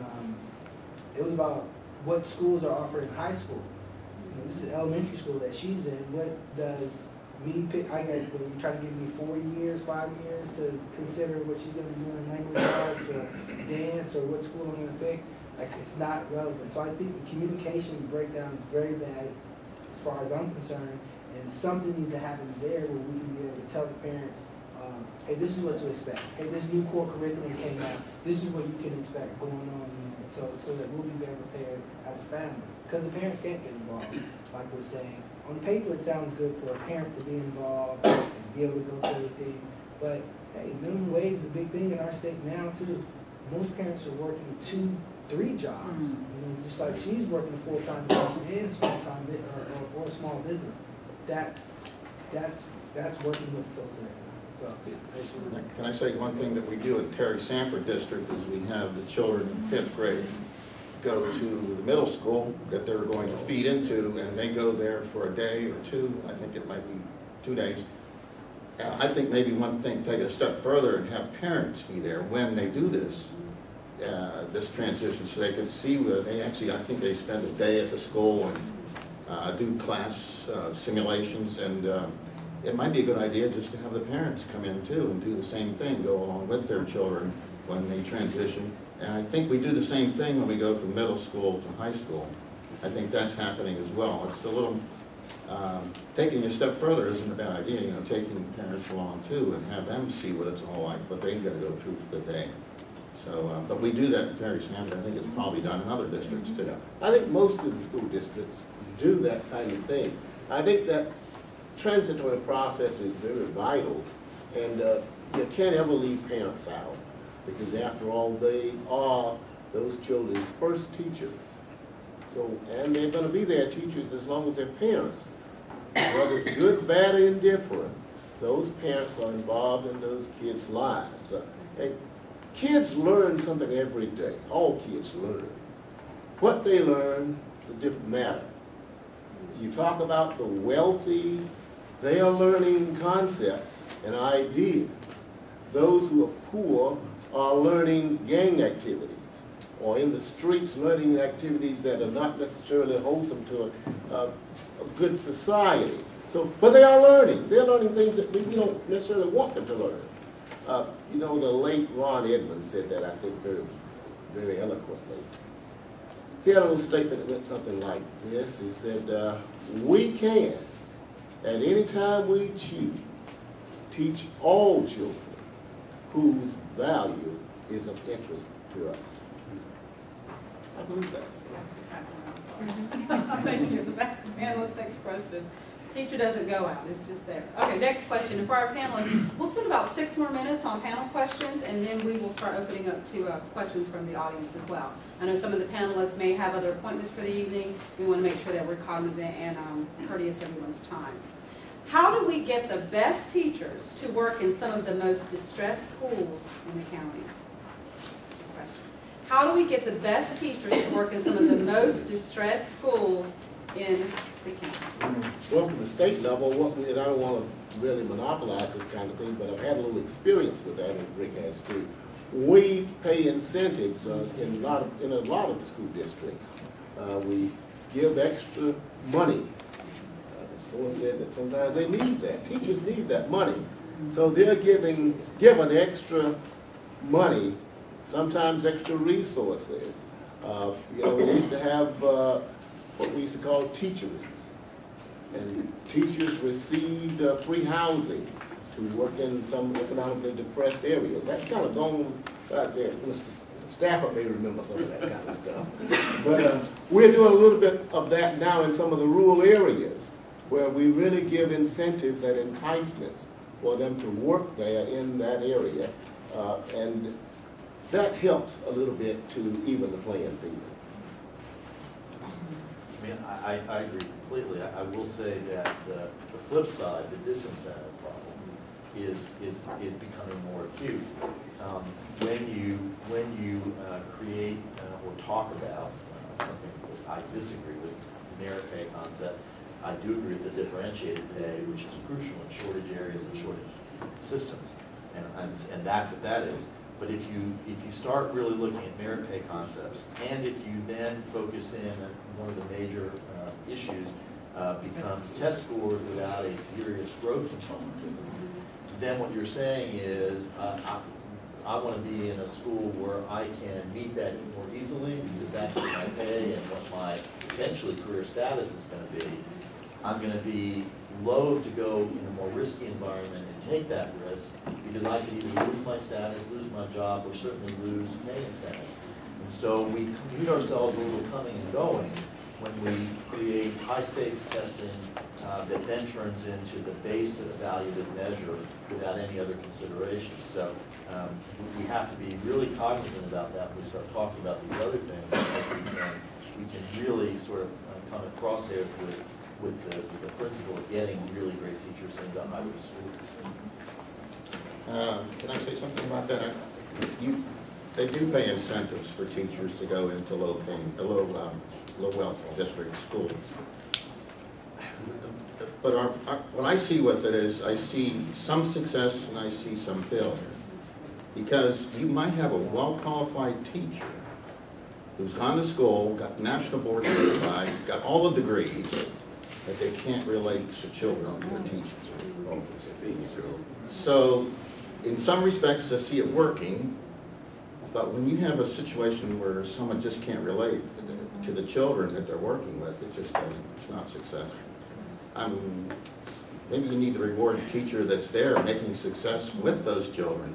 it was about what schools are offered in high school. You know, this is elementary school that she's in. What does me pick? You try to give me 4 years, 5 years to consider what she's going to be doing in language arts or dance, or what school I'm going to pick. Like, it's not relevant. So I think the communication breakdown is very bad as far as I'm concerned, and something needs to happen there where we can be able to tell the parents, hey, this is what to expect. Hey, this new core curriculum came out. This is what you can expect going on. So that we'll be better prepared as a family. Because the parents can't get involved, like we're saying. On paper, it sounds good for a parent to be involved and be able to go to everything. But, hey, minimum wage is a big thing in our state now, too. Most parents are working 2, 3 jobs. You know, just like she's working a full-time job and small-time or a small business. That's working with the social sector. So, can I say one thing that we do in Terry Sanford District is we have the children in 5th grade go to the middle school that they're going to feed into, and they go there for a day or 2. I think it might be 2 days. I think maybe one thing, take it a step further and have parents be there when they do this transition, so they can see where they actually, I think they spend a day at the school and do class simulations, and it might be a good idea just to have the parents come in too and do the same thing, go along with their children when they transition. And I think we do the same thing when we go from middle school to high school. I think that's happening as well. It's a little, taking a step further isn't a bad idea, you know, taking parents along too and have them see what it's all like, what they've got to go through for the day. So, but we do that in Terry Sanford. I think it's probably done in other districts too. I think most of the school districts do that kind of thing. I think that transitory process is very vital, and you can't ever leave parents out, because after all, they are those children's first teachers. So, and they're going to be their teachers as long as they're parents, whether it's good, bad, or indifferent. Those parents are involved in those kids' lives. And kids learn something every day. All kids learn. What they learn is a different matter. You talk about the wealthy, they are learning concepts and ideas. Those who are poor are learning gang activities, or in the streets learning activities that are not necessarily wholesome to a good society. So, but they are learning. They're learning things that we don't necessarily want them to learn. You know, the late Ron Edmonds said that, I think, very, very eloquently. He had a little statement that went something like this. He said, we can, at any time we choose, teach all children whose value is of interest to us. I believe that. Thank you. Panelists, next question. Teacher doesn't go out, it's just there. Okay, next question. And for our panelists, we'll spend about 6 more minutes on panel questions, and then we will start opening up to questions from the audience as well. I know some of the panelists may have other appointments for the evening. We want to make sure that we're cognizant and courteous of everyone's time. How do we get the best teachers to work in some of the most distressed schools in the county? Question. How do we get the best teachers to work in some of the most distressed schools in the county? Well, from the state level, and I don't want to really monopolize this kind of thing, but I've had a little experience with that, and Rick has too. We pay incentives in a lot of the school districts. We give extra money. Someone said that sometimes they need that. Teachers need that money. So they're given extra money, sometimes extra resources. You know, we used to have what we used to call teacheries. And teachers received free housing to work in some economically depressed areas. That's kind of gone out there. Mr. Stafford may remember some of that kind of stuff. But we're doing a little bit of that now in some of the rural areas, where we really give incentives and enticements for them to work there in that area. And that helps a little bit to even the playing field. I mean, I agree completely. I will say that the flip side, the disincentive problem, is becoming more acute. When you create or talk about something that I disagree with, the merit pay concept, I do agree with the differentiated pay, which is crucial in shortage areas and shortage systems, and that's what that is. But if you start really looking at merit pay concepts, and if you then focus in on one of the major issues becomes test scores without a serious growth component, then what you're saying is I want to be in a school where I can meet that more easily because that's what my pay and what my potentially career status is going to be. I'm going to be loath to go in a more risky environment and take that risk because I could either lose my status, lose my job, or certainly lose pay incentive. And so we commute ourselves a little coming and going when we create high-stakes testing that then turns into the base evaluative measure without any other considerations. So we have to be really cognizant about that when we start talking about these other things, because we can really sort of come at crosshairs with the principle of getting really great teachers into highway schools. Can I say something about that? They do pay incentives for teachers to go into low-wealth district schools. But what I see with it is I see some success and I see some failure. Because you might have a well-qualified teacher who's gone to school, got national board certified, got all the degrees, but they can't relate to children they're teaching. So in some respects I see it working, but when you have a situation where someone just can't relate to the children that they're working with, it's not successful. Maybe you need to reward a teacher that's there making success with those children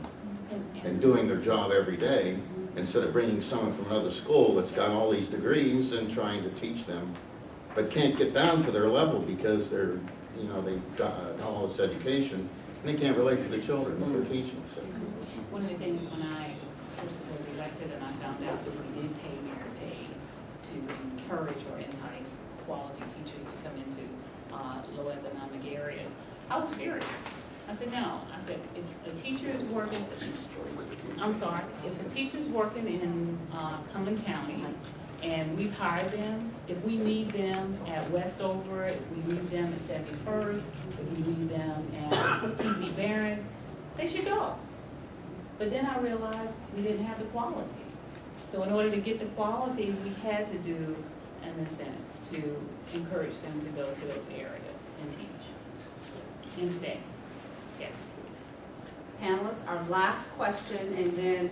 and doing their job every day, instead of bringing someone from another school that's got all these degrees and trying to teach them, but can't get down to their level because they've got all this education and they can't relate to the children that they're teaching. So. One of the things when I first was elected and I found out that we did pay merit pay to encourage or entice quality teachers to come into low economic areas, I was furious. I said, no. I said, if a teacher is working, I'm sorry, if a teacher's working in Cumberland County and we've hired them, if we need them at Westover, if we need them at 71st, if we need them at T.C. Barron, they should go. But then I realized we didn't have the quality. So in order to get the quality, we had to do an incentive to encourage them to go to those areas and teach and stay. Yes. Panelists, our last question, and then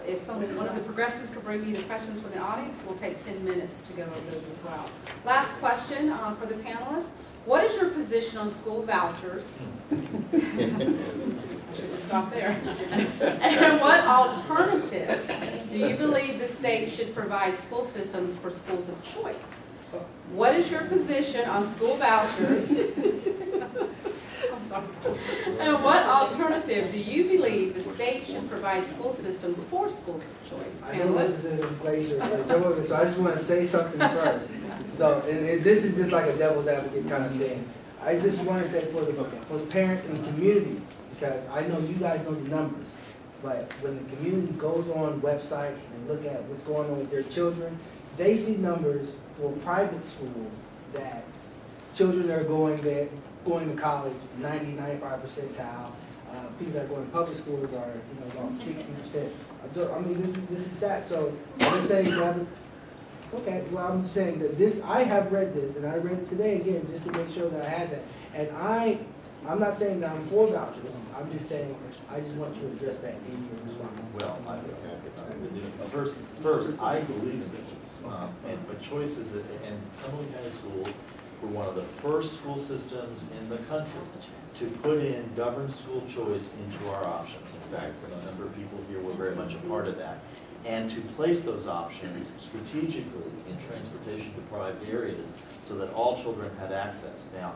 if one of the progressives could bring me the questions from the audience, we'll take 10 minutes to go over those as well. Last question for the panelists. What is your position on school vouchers? I should have stopped there. And what alternative do you believe the state should provide school systems for schools of choice? What is your position on school vouchers? I'm sorry. And what alternative do you believe the state should provide school systems for schools of choice? I know this is in Glazier, so I just want to say something first. So, and this is just like a devil's advocate kind of thing. I just want to say for the parents and the communities, because I know you guys know the numbers, but when the community goes on websites and look at what's going on with their children, they see numbers for private schools that children are going there, going to college, 90, 95 percentile. People that are going to public schools are, about 60%. I mean, this is that. So I'm saying that. Okay, well, I'm just saying that this. I have read this, and I read it today again just to make sure that I had that. And I'm not saying that I'm for vouchers. I'm just saying I just want you to address that in your response. Well, first, I believe that, but choices and Cumberland County Schools were one of the first school systems in the country to put in governed school choice into our options. In fact, a number of people here were very much a part of that. And to place those options strategically in transportation-deprived areas so that all children had access. Now,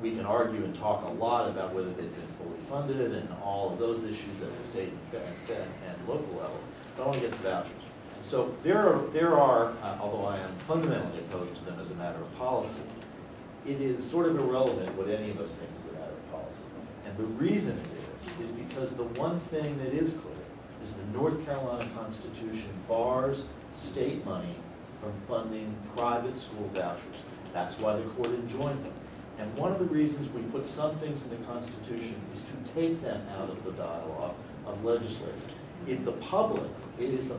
we can argue and talk a lot about whether they've been fully funded and all of those issues at the state and local level. But I want to get to vouchers. So there are, although I am fundamentally opposed to them as a matter of policy, it is sort of irrelevant what any of us think is a matter of policy. And the reason it is because the one thing that is clear is the North Carolina Constitution bars state money from funding private school vouchers. That's why the court enjoined them. And one of the reasons we put some things in the Constitution is to take them out of the dialogue of legislators. If the public, it is the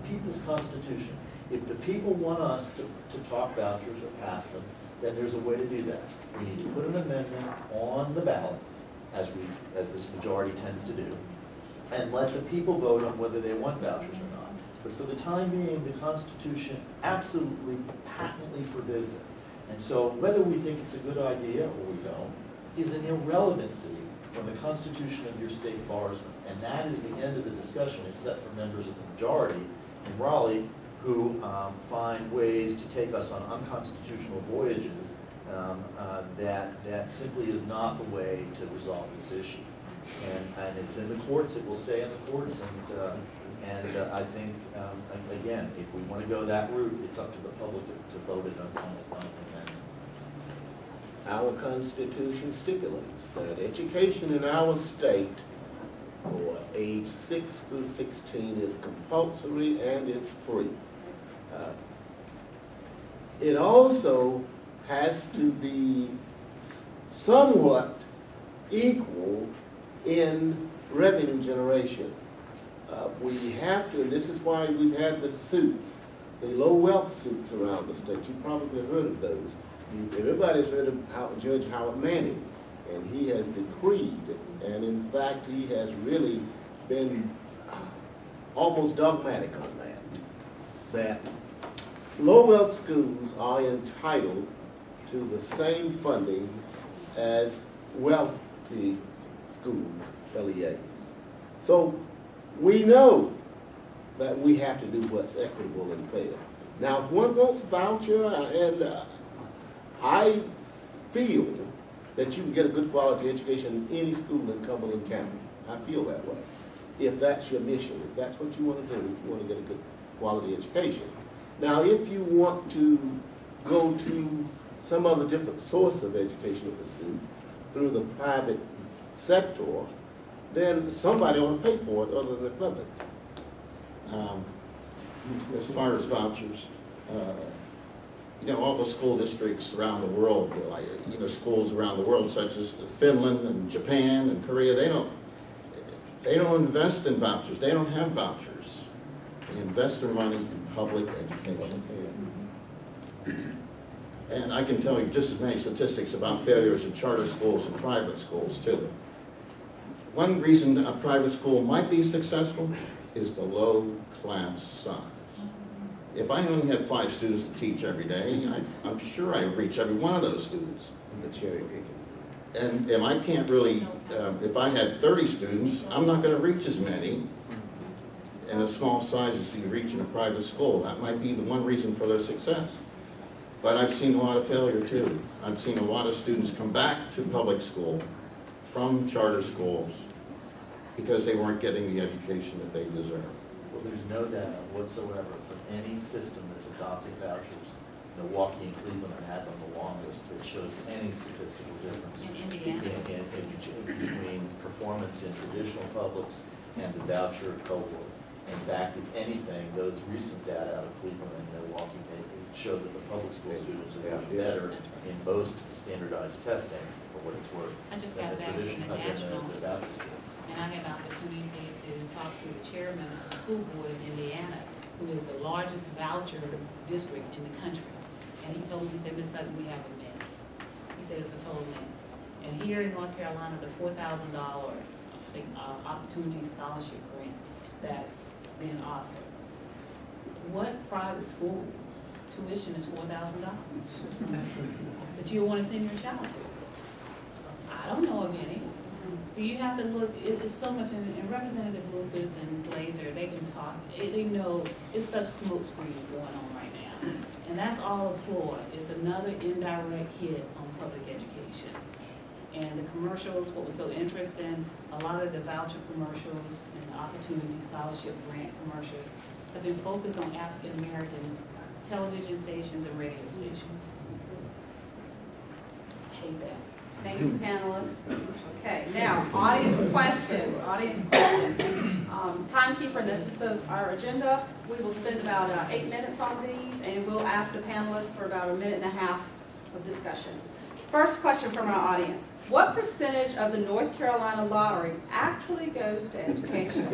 people's Constitution. If the people want us to talk vouchers or pass them, then there's a way to do that. We need to put an amendment on the ballot, as this majority tends to do, and let the people vote on whether they want vouchers or not. But for the time being, the Constitution absolutely, patently forbids it. And so whether we think it's a good idea or we don't is an irrelevancy when the Constitution of your state bars them. And that is the end of the discussion, except for members of the majority in Raleigh who find ways to take us on unconstitutional voyages that simply is not the way to resolve this issue. And it's in the courts, it will stay in the courts, and I think, again, if we want to go that route, it's up to the public to vote it on the amendment. Our Constitution stipulates that education in our state for age 6 through 16 is compulsory and it's free. It also has to be somewhat equal in revenue generation. We have to, and this is why we've had the suits, the low wealth suits around the state. You probably have heard of those. Everybody's heard of Judge Howard Manning, and he has decreed, and in fact he has really been almost dogmatic on that low wealth schools are entitled to the same funding as wealthy school LEAs. So we know that we have to do what's equitable and fair. Now, if one wants a voucher, and I feel that you can get a good quality education in any school in Cumberland County. I feel that way. If that's your mission, if that's what you want to do, if you want to get a good quality education. Now, if you want to go to some other different source of educational pursuit through the private sector, then somebody ought to pay for it other than the public. As far as vouchers, you know, all the school districts around the world, like, you know, schools around the world such as Finland and Japan and Korea, they don't invest in vouchers. They don't have vouchers. They invest their money in public education. And I can tell you just as many statistics about failures in charter schools and private schools too. One reason a private school might be successful is the low class size. If I only had 5 students to teach every day, I'm sure I'd reach every one of those students. And I can't really, if I had 30 students, I'm not going to reach as many in a small size as you reach in a private school. That might be the one reason for their success. But I've seen a lot of failure too. I've seen a lot of students come back to public school from charter schools because they weren't getting the education that they deserve. Well, there's no data whatsoever for any system that's adopted vouchers. Milwaukee and Cleveland are had on the long list that shows any statistical difference between performance in traditional publics and the voucher cohort. In fact, if anything, those recent data out of Cleveland and Milwaukee show that the public school students are doing better in most standardized testing, for what it's worth. I just got back from the national, and I had an opportunity to talk to the chairman of the school board in Indiana, who is the largest voucher district in the country. And he told me, he said, Ms. Sutton, we have a mess. He said it's a total mess. And here in North Carolina, the $4,000 opportunity scholarship grant that's being offered. What private school tuition is $4,000 that you want to send your child to? I don't know of any. So you have to look, it's so much, and Representative Lucas and Glazier, they can talk, they know it's such smoke screens going on right now. And that's all a ploy. It's another indirect hit on public education. And the commercials, what was so interesting, a lot of the voucher commercials and the opportunity scholarship grant commercials have been focused on African American television stations and radio stations. I hate that. Thank you, panelists. Okay, now, audience questions. Timekeeper, this is our agenda. We will spend about 8 minutes on these, and we'll ask the panelists for about 1.5 minutes of discussion. First question from our audience. What percentage of the North Carolina lottery actually goes to education?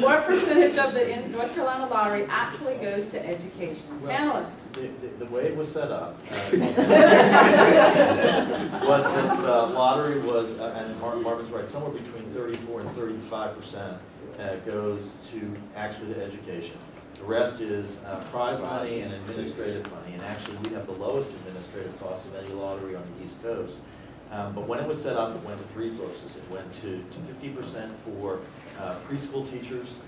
What percentage of the North Carolina lottery actually goes to education? Well, panelists. The way it was set up was that the lottery was, and Marvin's right, somewhere between 34 and 35% goes to actually to education. The rest is prize money and administrative money, and actually we have the lowest administrative costs of any lottery on the East Coast. But when it was set up, it went to 3 sources. It went to 50% for preschool teachers,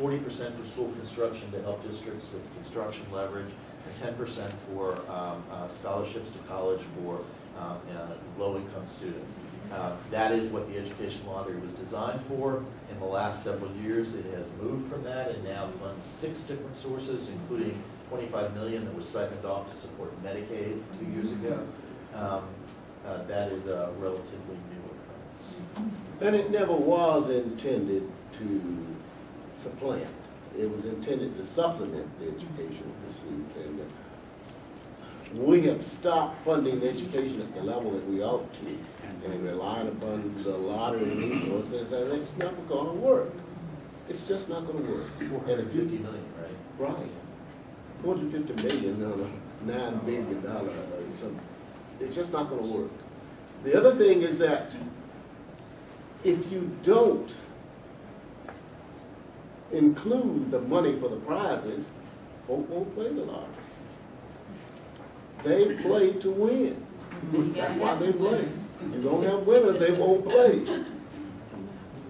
40% for school construction to help districts with construction leverage, and 10% for scholarships to college for low-income students. That is what the education lottery was designed for. In the last several years, it has moved from that and now funds 6 different sources, including $25 million that was siphoned off to support Medicaid 2 years ago. That is a relatively new occurrence. And it never was intended to supplant. It was intended to supplement the education pursuit. And we have stopped funding education at the level that we ought to and relying upon the lottery resources, and it's never going to work. It's just not going to work. $450 million, right? Right. $450 million on a $9 billion or something. It's just not going to work. The other thing is that if you don't include the money for the prizes, folk won't play the lottery. They play to win. That's why they play. You don't have winners, they won't play.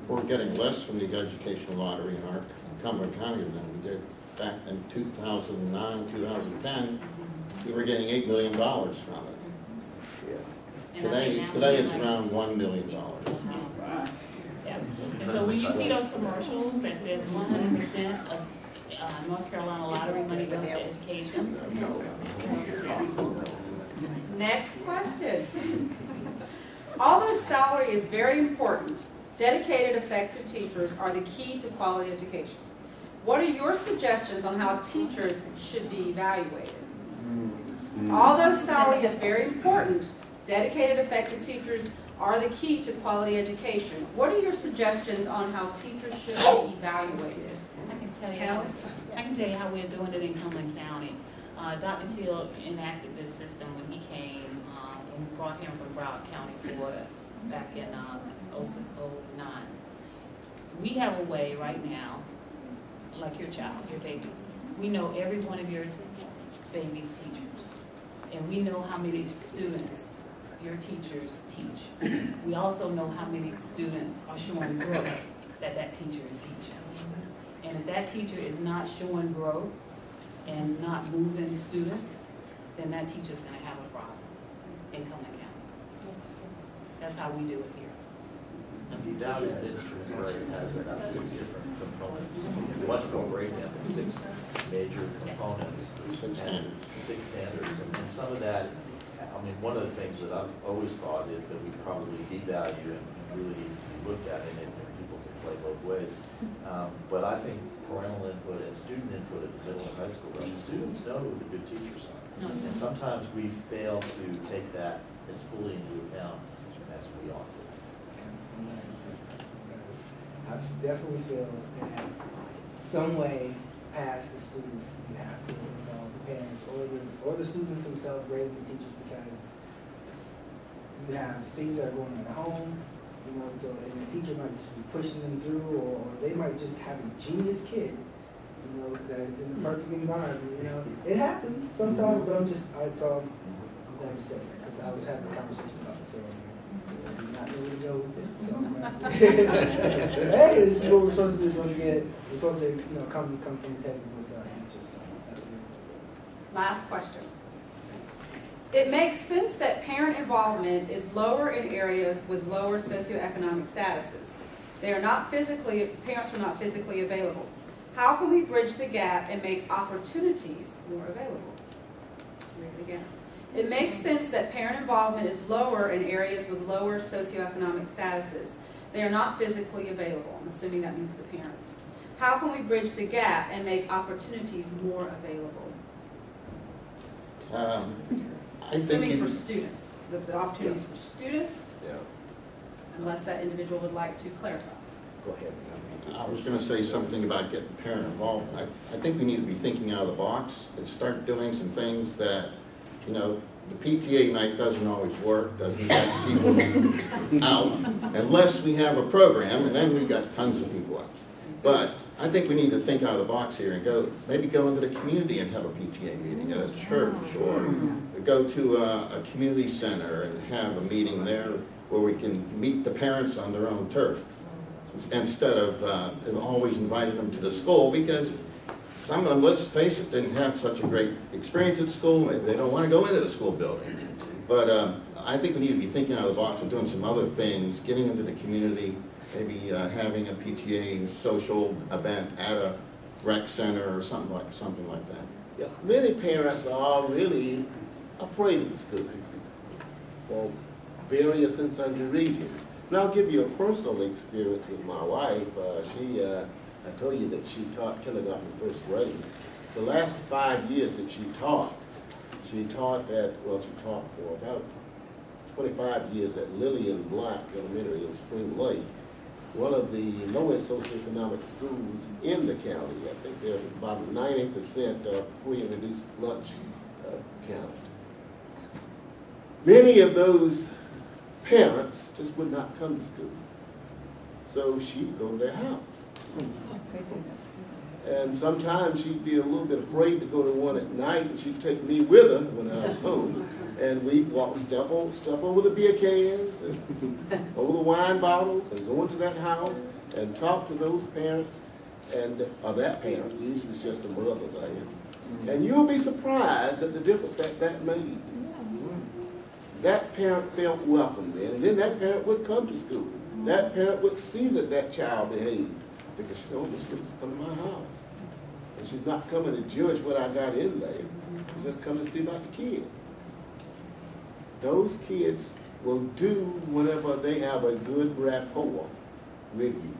We're getting less from the educational lottery in our Cumberland County than we did back in 2009, 2010. We were getting $8 million from it. Yeah. Today it's around $1 million. Yeah. And so when you see those commercials that says 100% of North Carolina lottery money goes to education. Next question. Although salary is very important, dedicated, effective teachers are the key to quality education. What are your suggestions on how teachers should be evaluated? Although salary is very important, dedicated, effective teachers are the key to quality education. What are your suggestions on how teachers should be evaluated? I can tell you how we're doing it in Cumberland County. Dr. Till enacted this system when he came, when we brought him from Broward County, Florida, back in 2009. We have a way right now, like your child, your baby. We know every one of your baby's teachers, and we know how many students your teachers teach. We also know how many students are showing growth that teacher is teaching. And if that teacher is not showing growth and not moving students, then that teacher's going to have a problem in Cumberland County. That's how we do it here. And the evaluation instrument already has about 6 different components. What's going to break down to 6 major components and 6 standards. And some of that, I mean, one of the things that I've always thought is that we probably devalue and really needs to be looked at, and people can play both ways. But I think parental input and student input at the middle and high school level, students know who the good teachers are. And sometimes we fail to take that as fully into account as we ought to. I definitely feel that some way past the students, you have to involve the parents or the students themselves raising the teachers, because you have things that are going on at home, you know, so and the teacher might just be pushing them through, or they might just have a genius kid, you know, that is in the perfect environment, you know. It happens sometimes, but it's all I'm glad you said that, because I was having a conversation about it, so I do not know where to go with it. So, hey, this is what we're supposed to do. We're supposed to, you know, come from the table with answers. So Last question. It makes sense that parent involvement is lower in areas with lower socioeconomic statuses. Parents are not physically available. How can we bridge the gap and make opportunities more available? Let's read it again. It makes sense that parent involvement is lower in areas with lower socioeconomic statuses. They are not physically available. I'm assuming that means the parents. How can we bridge the gap and make opportunities more available? Assuming for students, the opportunities for students, unless that individual would like to clarify. Go ahead. I was going to say something about getting parent involved. I think we need to be thinking out of the box and start doing some things that, you know, the PTA night doesn't always work, doesn't get people out, unless we have a program, and then we've got tons of people out. But I think we need to think out of the box here and maybe go into the community and have a PTA meeting at a church, or go to a community center and have a meeting there where we can meet the parents on their own turf, instead of always inviting them to the school, because some of them, let's face it, didn't have such a great experience at school. Maybe they don't want to go into the school building. But I think we need to be thinking out of the box and doing some other things, getting into the community, maybe having a PTA social event at a rec center or something like that. Yeah, many parents are really afraid of the school for various and sundry reasons. And I'll give you a personal experience with my wife. I told you that she taught kindergarten and first grade. The last 5 years that she taught for about 25 years at Lillian Black Elementary in Spring Lake, one of the lowest socioeconomic schools in the county. I think there's about 90% of free and reduced lunch count. Many of those parents just would not come to school. So she'd go to their house. And sometimes she'd be a little bit afraid to go to one at night, and she'd take me with her when I was home. And we'd step over the beer cans and over the wine bottles and go into that house and talk to those parents, or that parent, usually was just a mother there. And you'll be surprised at the difference that made. That parent felt welcome then, and then that parent would come to school. That parent would see that child behaved, because she said, oh, this kid's coming to my house. And she's not coming to judge what I got in there. She's just coming to see about the kid. Those kids will do whenever they have a good rapport with you.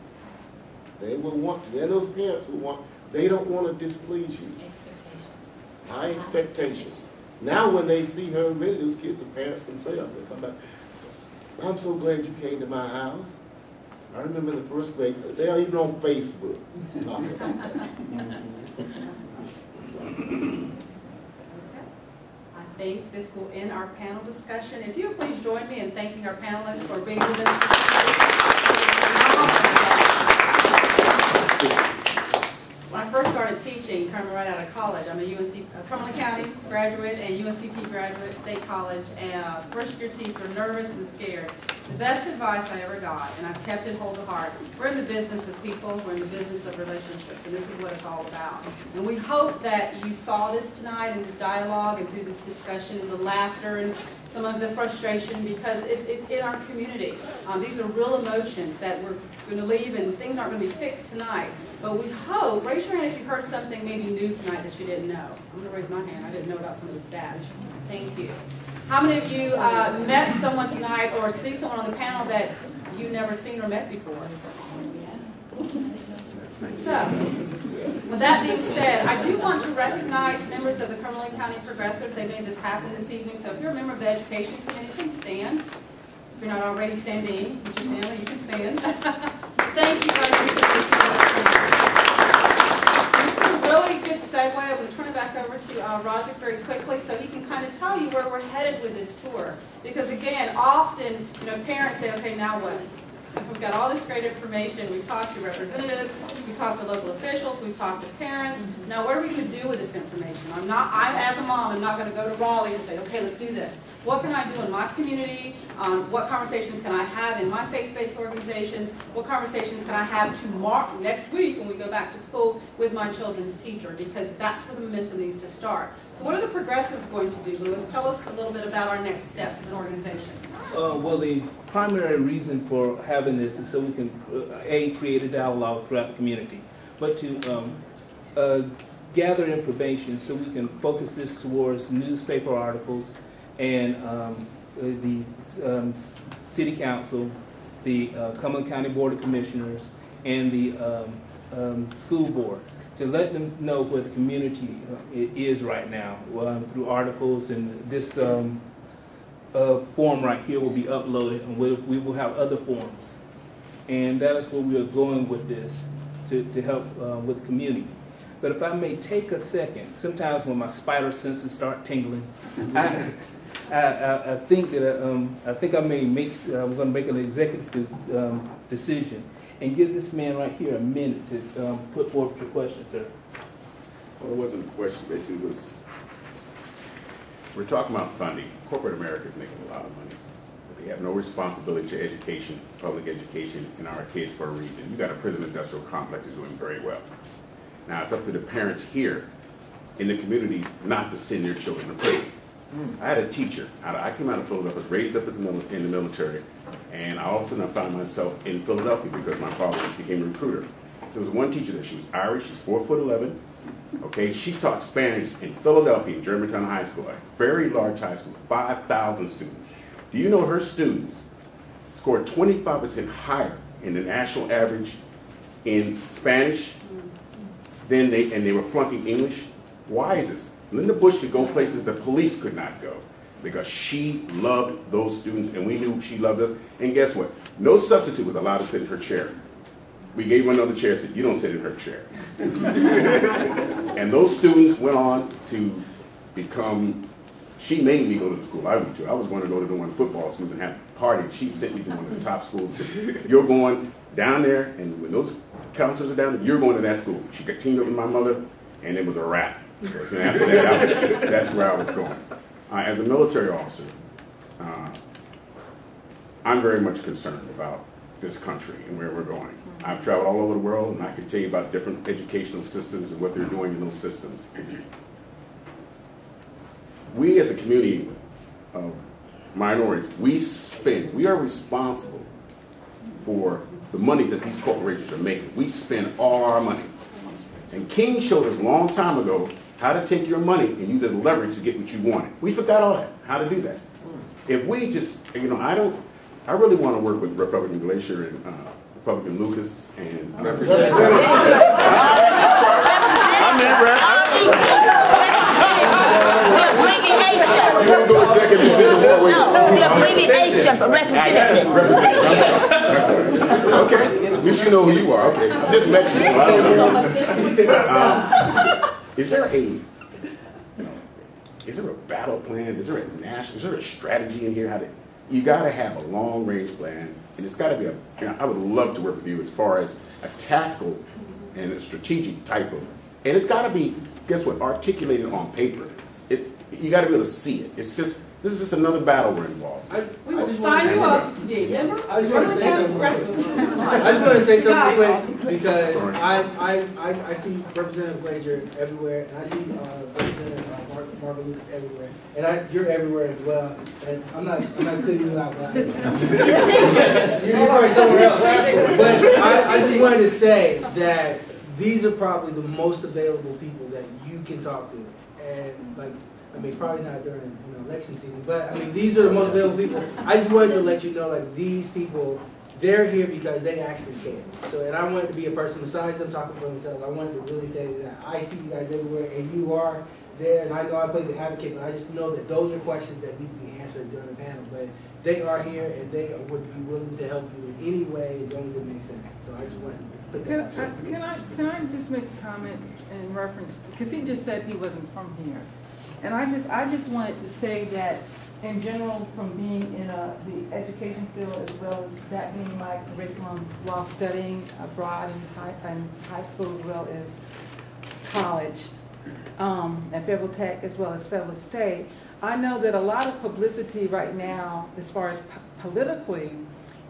They will want to. They're those parents who want, they don't want to displease you. Expectations. High expectations. Now when they see her, really those kids are parents themselves. They come back, I'm so glad you came to my house. I remember the first grade, they are even on Facebook talking about that. I think this will end our panel discussion. If you would please join me in thanking our panelists for being with us. When I first started teaching, coming right out of college, I'm a Cumberland County graduate and UNCP graduate, State College, and first year teacher, nervous and scared. The best advice I ever got, and I've kept it whole to heart, we're in the business of people, we're in the business of relationships, and this is what it's all about. And we hope that you saw this tonight in this dialogue and through this discussion and the laughter and some of the frustration, because it's in our community. These are real emotions that we're going to leave, and things aren't going to be fixed tonight. But we hope, raise your hand if you heard something maybe new tonight that you didn't know. I'm going to raise my hand. I didn't know about some of the stats. Thank you. How many of you met someone tonight or see someone on the panel that you've never seen or met before? So, with that being said, I do want to recognize members of the Cumberland County Progressives. They made this happen this evening. So if you're a member of the Education Committee, please stand. If you're not already standing, Mr. Stanley, you can stand. Thank you very much for listening. This is a really good segue. I'm going to turn it back over to Roger very quickly so he can kind of tell you where we're headed with this tour. Because again, often, parents say, okay, now what? We've got all this great information. We've talked to representatives. We've talked to local officials. We've talked to parents. Now, what are we going to do with this information? I, as a mom, am not going to go to Raleigh and say, okay, let's do this. What can I do in my community? What conversations can I have in my faith-based organizations? What conversations can I have next week when we go back to school with my children's teacher? Because that's where the momentum needs to start. So what are the progressives going to do, Louis? Tell us a little bit about our next steps as an organization. Well, the primary reason for having this is so we can, create a dialogue throughout the community, but to gather information so we can focus this towards newspaper articles and the City Council, the Cumberland County Board of Commissioners, and the school board, to let them know where the community is right now through articles, and this form right here will be uploaded, and we will have other forms. And that is where we are going with this, to help with the community. But if I may take a second, sometimes when my spider senses start tingling, I think that I may I'm going to make an executive decision and give this man right here a minute to put forth your question, sir. Well, it wasn't a question. Basically, it was, we're talking about funding. Corporate America is making a lot of money, but they have no responsibility to education, public education, and our kids for a reason. You got a prison industrial complex that's doing very well. Now it's up to the parents here in the communities not to send their children to prison. I had a teacher. I came out of Philadelphia, was raised up in the military, and all of a sudden I found myself in Philadelphia because my father became a recruiter. There was one teacher there. She was Irish. She's 4'11". Okay, she taught Spanish in Philadelphia, in Germantown High School, a very large high school, 5,000 students. Do you know her students scored 25% higher in the national average in Spanish than they were flunking English? Why is this? Linda Bush could go places the police could not go because she loved those students, and we knew she loved us. And guess what? No substitute was allowed to sit in her chair. We gave her another chair and said, you don't sit in her chair. And those students went on to become, she made me go to the school I went to. I was going to go to one of the football schools and have parties. She sent me to one of the top schools. You're going down there, and when those counselors are down there, you're going to that school. She got teamed up with my mother, and it was a wrap. So after that, that's where I was going. As a military officer, I'm very much concerned about this country and where we're going. I've traveled all over the world, and I can tell you about different educational systems and what they're doing in those systems. We as a community of minorities, we are responsible for the monies that these corporations are making. We spend all our money. And King showed us a long time ago how to take your money and use it as leverage to get what you wanted. We forgot all that, how to do that. if we just, you know, I really want to work with Republican Glazier and Republican Lucas and Representative. You want to go executive session? No, the abbreviation for representative. I'm sorry. Okay, at least you know who you are. Okay, just met you, so I don't know. Is there a battle plan? Is there a strategy in here? You got to have a long range plan, and it's got to be I would love to work with you as far as a tactical and a strategic type of, and it's got to be, guess what, articulated on paper. You got to be able to see it. This is just another battle we're involved in. We will sign you up to be a member. I just want to say something quick because I see Representative Glazier everywhere, and I see Representative Marvin Lucas everywhere, and you're everywhere as well. And I'm not clearing you out. You're probably somewhere else. But I just wanted to say that these are probably the most available people that you can talk to, and like. I mean, probably not during election season, but I mean, these are the most available people. I just wanted to let you know, like, these people, they're here because they actually care. So, and I wanted to be a person besides them talking for themselves. I wanted to really say that I see you guys everywhere, and you are there. And I know I played the advocate, but I just know that those are questions that need to be answered during the panel. But they are here, and they would be willing to help you in any way as long as it makes sense. So I just wanted to put that. Can I just make a comment in reference to, because he just said he wasn't from here. And I just wanted to say that, in general, from being in the education field as well as that being my curriculum while studying abroad in high school as well as college at Federal Tech as well as Federal State, I know that a lot of publicity right now, as far as politically,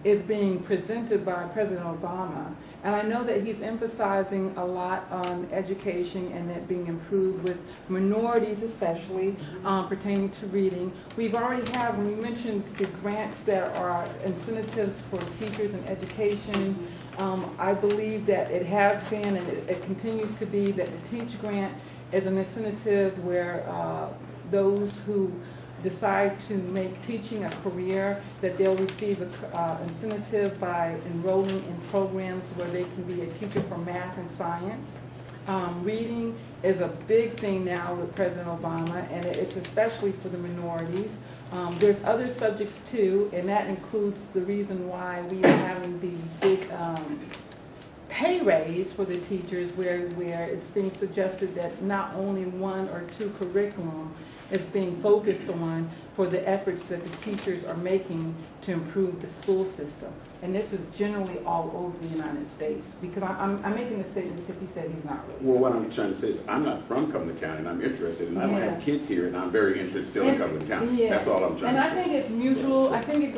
is being presented by President Obama. And I know that he's emphasizing a lot on education and that being improved with minorities especially pertaining to reading. We've already had, when you mentioned the grants that are incentives for teachers in education, I believe that it has been and it continues to be that the Teach Grant is an incentive where those who decide to make teaching a career, that they'll receive an incentive by enrolling in programs where they can be a teacher for math and science. Reading is a big thing now with President Obama, and it's especially for the minorities. There's other subjects too, and that includes the reason why we are having the big pay raise for the teachers where it's being suggested that not only one or two curriculum is being focused on for the efforts that the teachers are making to improve the school system. And this is generally all over the United States. Because I'm making this statement because he said he's not really. Well, what I'm trying to say is I'm not from Cumberland County and I'm interested, and I don't have kids here, and I'm very interested still in Cumberland County. Yeah. That's all I'm trying to say. And I think it's mutual. I think it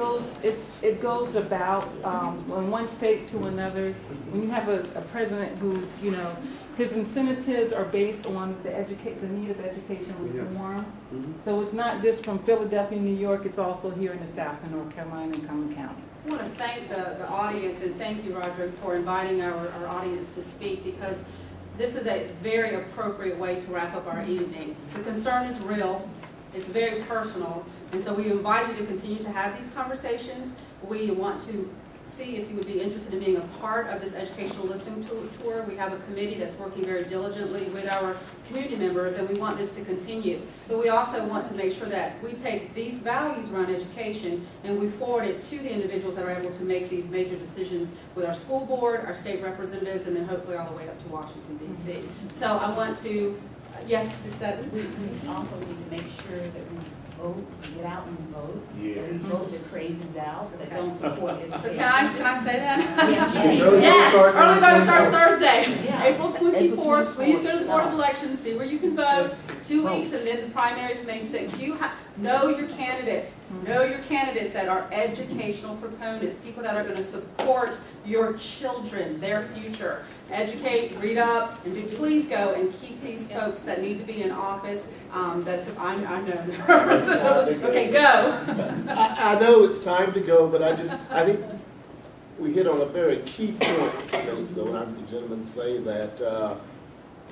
goes about from one state to another. When you have a president who's, his incentives are based on the need of educational reform. Mm-hmm. So it's not just from Philadelphia, New York, it's also here in the South, in North Carolina and Cumberland County. I want to thank the audience, and thank you, Roger, for inviting our audience to speak, because this is a very appropriate way to wrap up our evening. The concern is real, it's very personal, and so we invite you to continue to have these conversations. We want to see if you would be interested in being a part of this educational listening tour. We have a committee that's working very diligently with our community members, and we want this to continue. But we also want to make sure that we take these values around education and we forward it to the individuals that are able to make these major decisions with our school board, our state representatives, and then hopefully all the way up to Washington, D.C. So I want to, yes, we also need to make sure that we vote, get out and vote. Yeah. And vote the crazies out that don't support it. So can I say that? Yes. Yes. Early voting starts Thursday, yeah. April 24th. Please go to the Board of Elections, see where you can vote. 2 weeks, and then the primaries May 6th. You know your candidates. Know your candidates that are educational proponents, people that are going to support your children, their future. Educate, read up, and please go and keep these folks that need to be in office. I know. Okay, go. I know it's time to go, but I think we hit on a very key point minutes ago when I heard the gentleman say that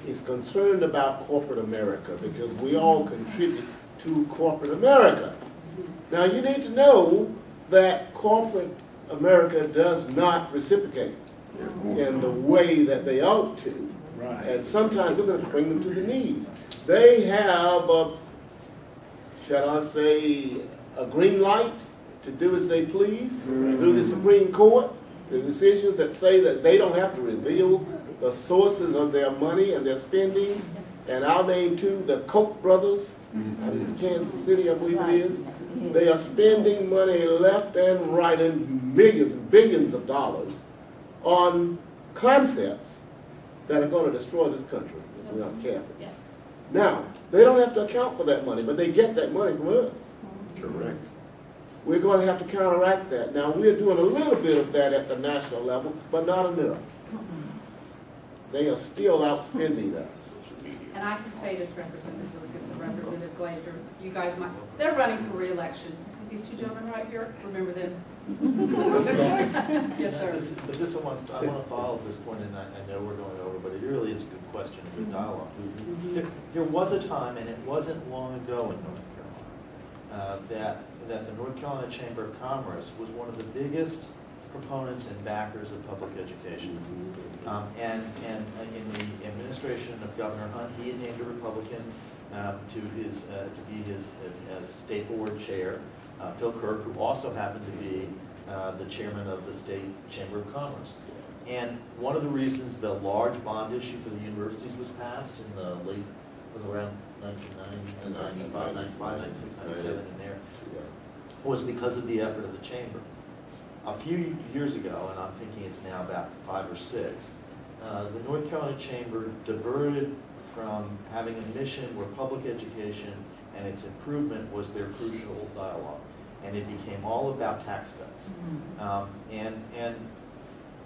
he's concerned about corporate America because we all contribute to corporate America. Now you need to know that corporate America does not reciprocate in the way that they ought to. Right. And sometimes we're going to bring them to the knees. They have, shall I say, a green light to do as they please through the Supreme Court. The decisions that say that they don't have to reveal the sources of their money and their spending. And I'll name two, the Koch brothers out of Kansas City, I believe it is. They are spending money left and right in millions and billions of dollars on concepts that are going to destroy this country if we're not careful. Yes. Now, they don't have to account for that money, but they get that money from us. Correct. We're going to have to counteract that. Now, we're doing a little bit of that at the national level, but not enough. They are still outspending us. And I can say this, Representative Lucas and Representative Glazier, you guys might, they're running for re-election. These two gentlemen right here, remember them? Yes, sir. But this I want to follow up this point, and I know we're going over, but it really is a good question, a good dialogue. There was a time, and it wasn't long ago in North Carolina, that the North Carolina Chamber of Commerce was one of the biggest proponents and backers of public education. And in the administration of Governor Hunt, he had named a Republican to be his as state board chair, Phil Kirk, who also happened to be the chairman of the State Chamber of Commerce. And one of the reasons the large bond issue for the universities was passed in the late, was around 1990, 95, 96, 97 in there, was because of the effort of the chamber. A few years ago, and I'm thinking it's now about 5 or 6, the North Carolina Chamber diverted from having a mission where public education and its improvement was their crucial dialogue, and it became all about tax cuts.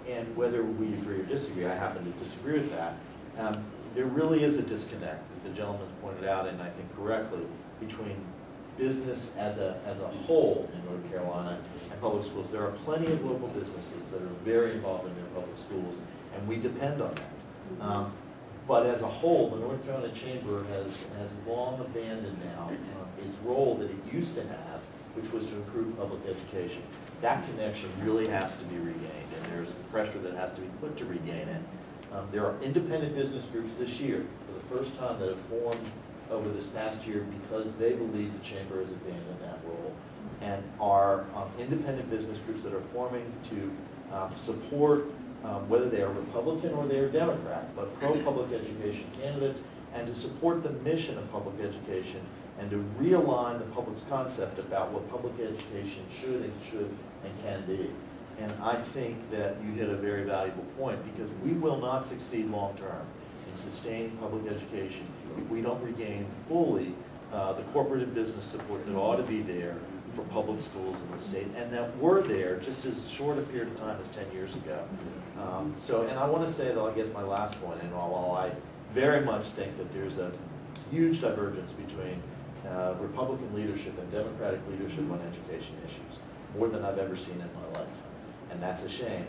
And whether we agree or disagree, I happen to disagree with that. There really is a disconnect that the gentleman pointed out, and I think correctly, between business as a whole in North Carolina and public schools. There are plenty of local businesses that are very involved in their public schools, and we depend on that. But as a whole, the North Carolina Chamber has long abandoned now its role that it used to have, which was to improve public education. That connection really has to be regained, and there's pressure that has to be put to regain it. There are independent business groups this year, for the first time, that have formed over this past year because they believe the Chamber has abandoned that role, and are independent business groups that are forming to support whether they are Republican or they are Democrat, but pro-public education candidates, and to support the mission of public education and to realign the public's concept about what public education should and can be. And I think that you hit a very valuable point, because we will not succeed long-term in sustaining public education if we don't regain fully the corporate and business support that ought to be there for public schools in the state, and that were there just as short a period of time as 10 years ago. And I want to say, though, I guess my last point, and while I very much think that there's a huge divergence between Republican leadership and Democratic leadership on education issues, more than I've ever seen in my lifetime, and that's a shame.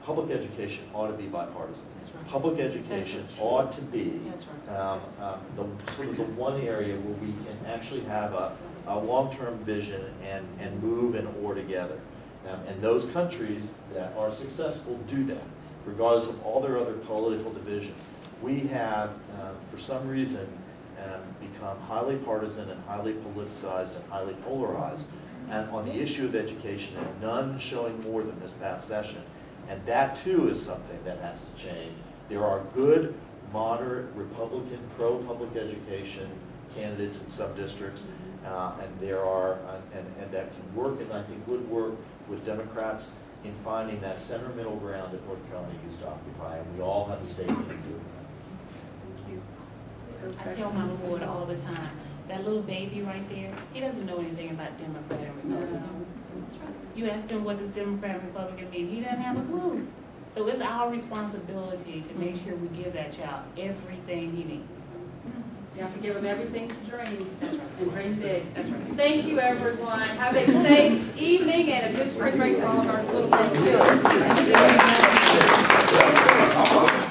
Public education ought to be bipartisan. Right. Public education ought to be sort of the one area where we can actually have a long-term vision and move and oar together. And those countries that are successful do that, regardless of all their other political divisions. We have, for some reason, become highly partisan and highly politicized and highly polarized, and on the issue of education, and none showing more than this past session. And that, too, is something that has to change. There are good, moderate, Republican, pro-public education candidates in some districts, and there are, and that can work, and I think would work with Democrats in finding that center middle ground that North Carolina used to occupy, and we all have a stake in doing that. Thank you. I tell my board all the time, that little baby right there, he doesn't know anything about Democrat and Republican. You asked him what does Democrat and Republican mean, he doesn't have a clue. So it's our responsibility to make sure we give that child everything he needs. You have to give them everything to dream. That's right. And dream big. That's right. Thank you, everyone. Have a safe evening and a good spring break for all of our little kids.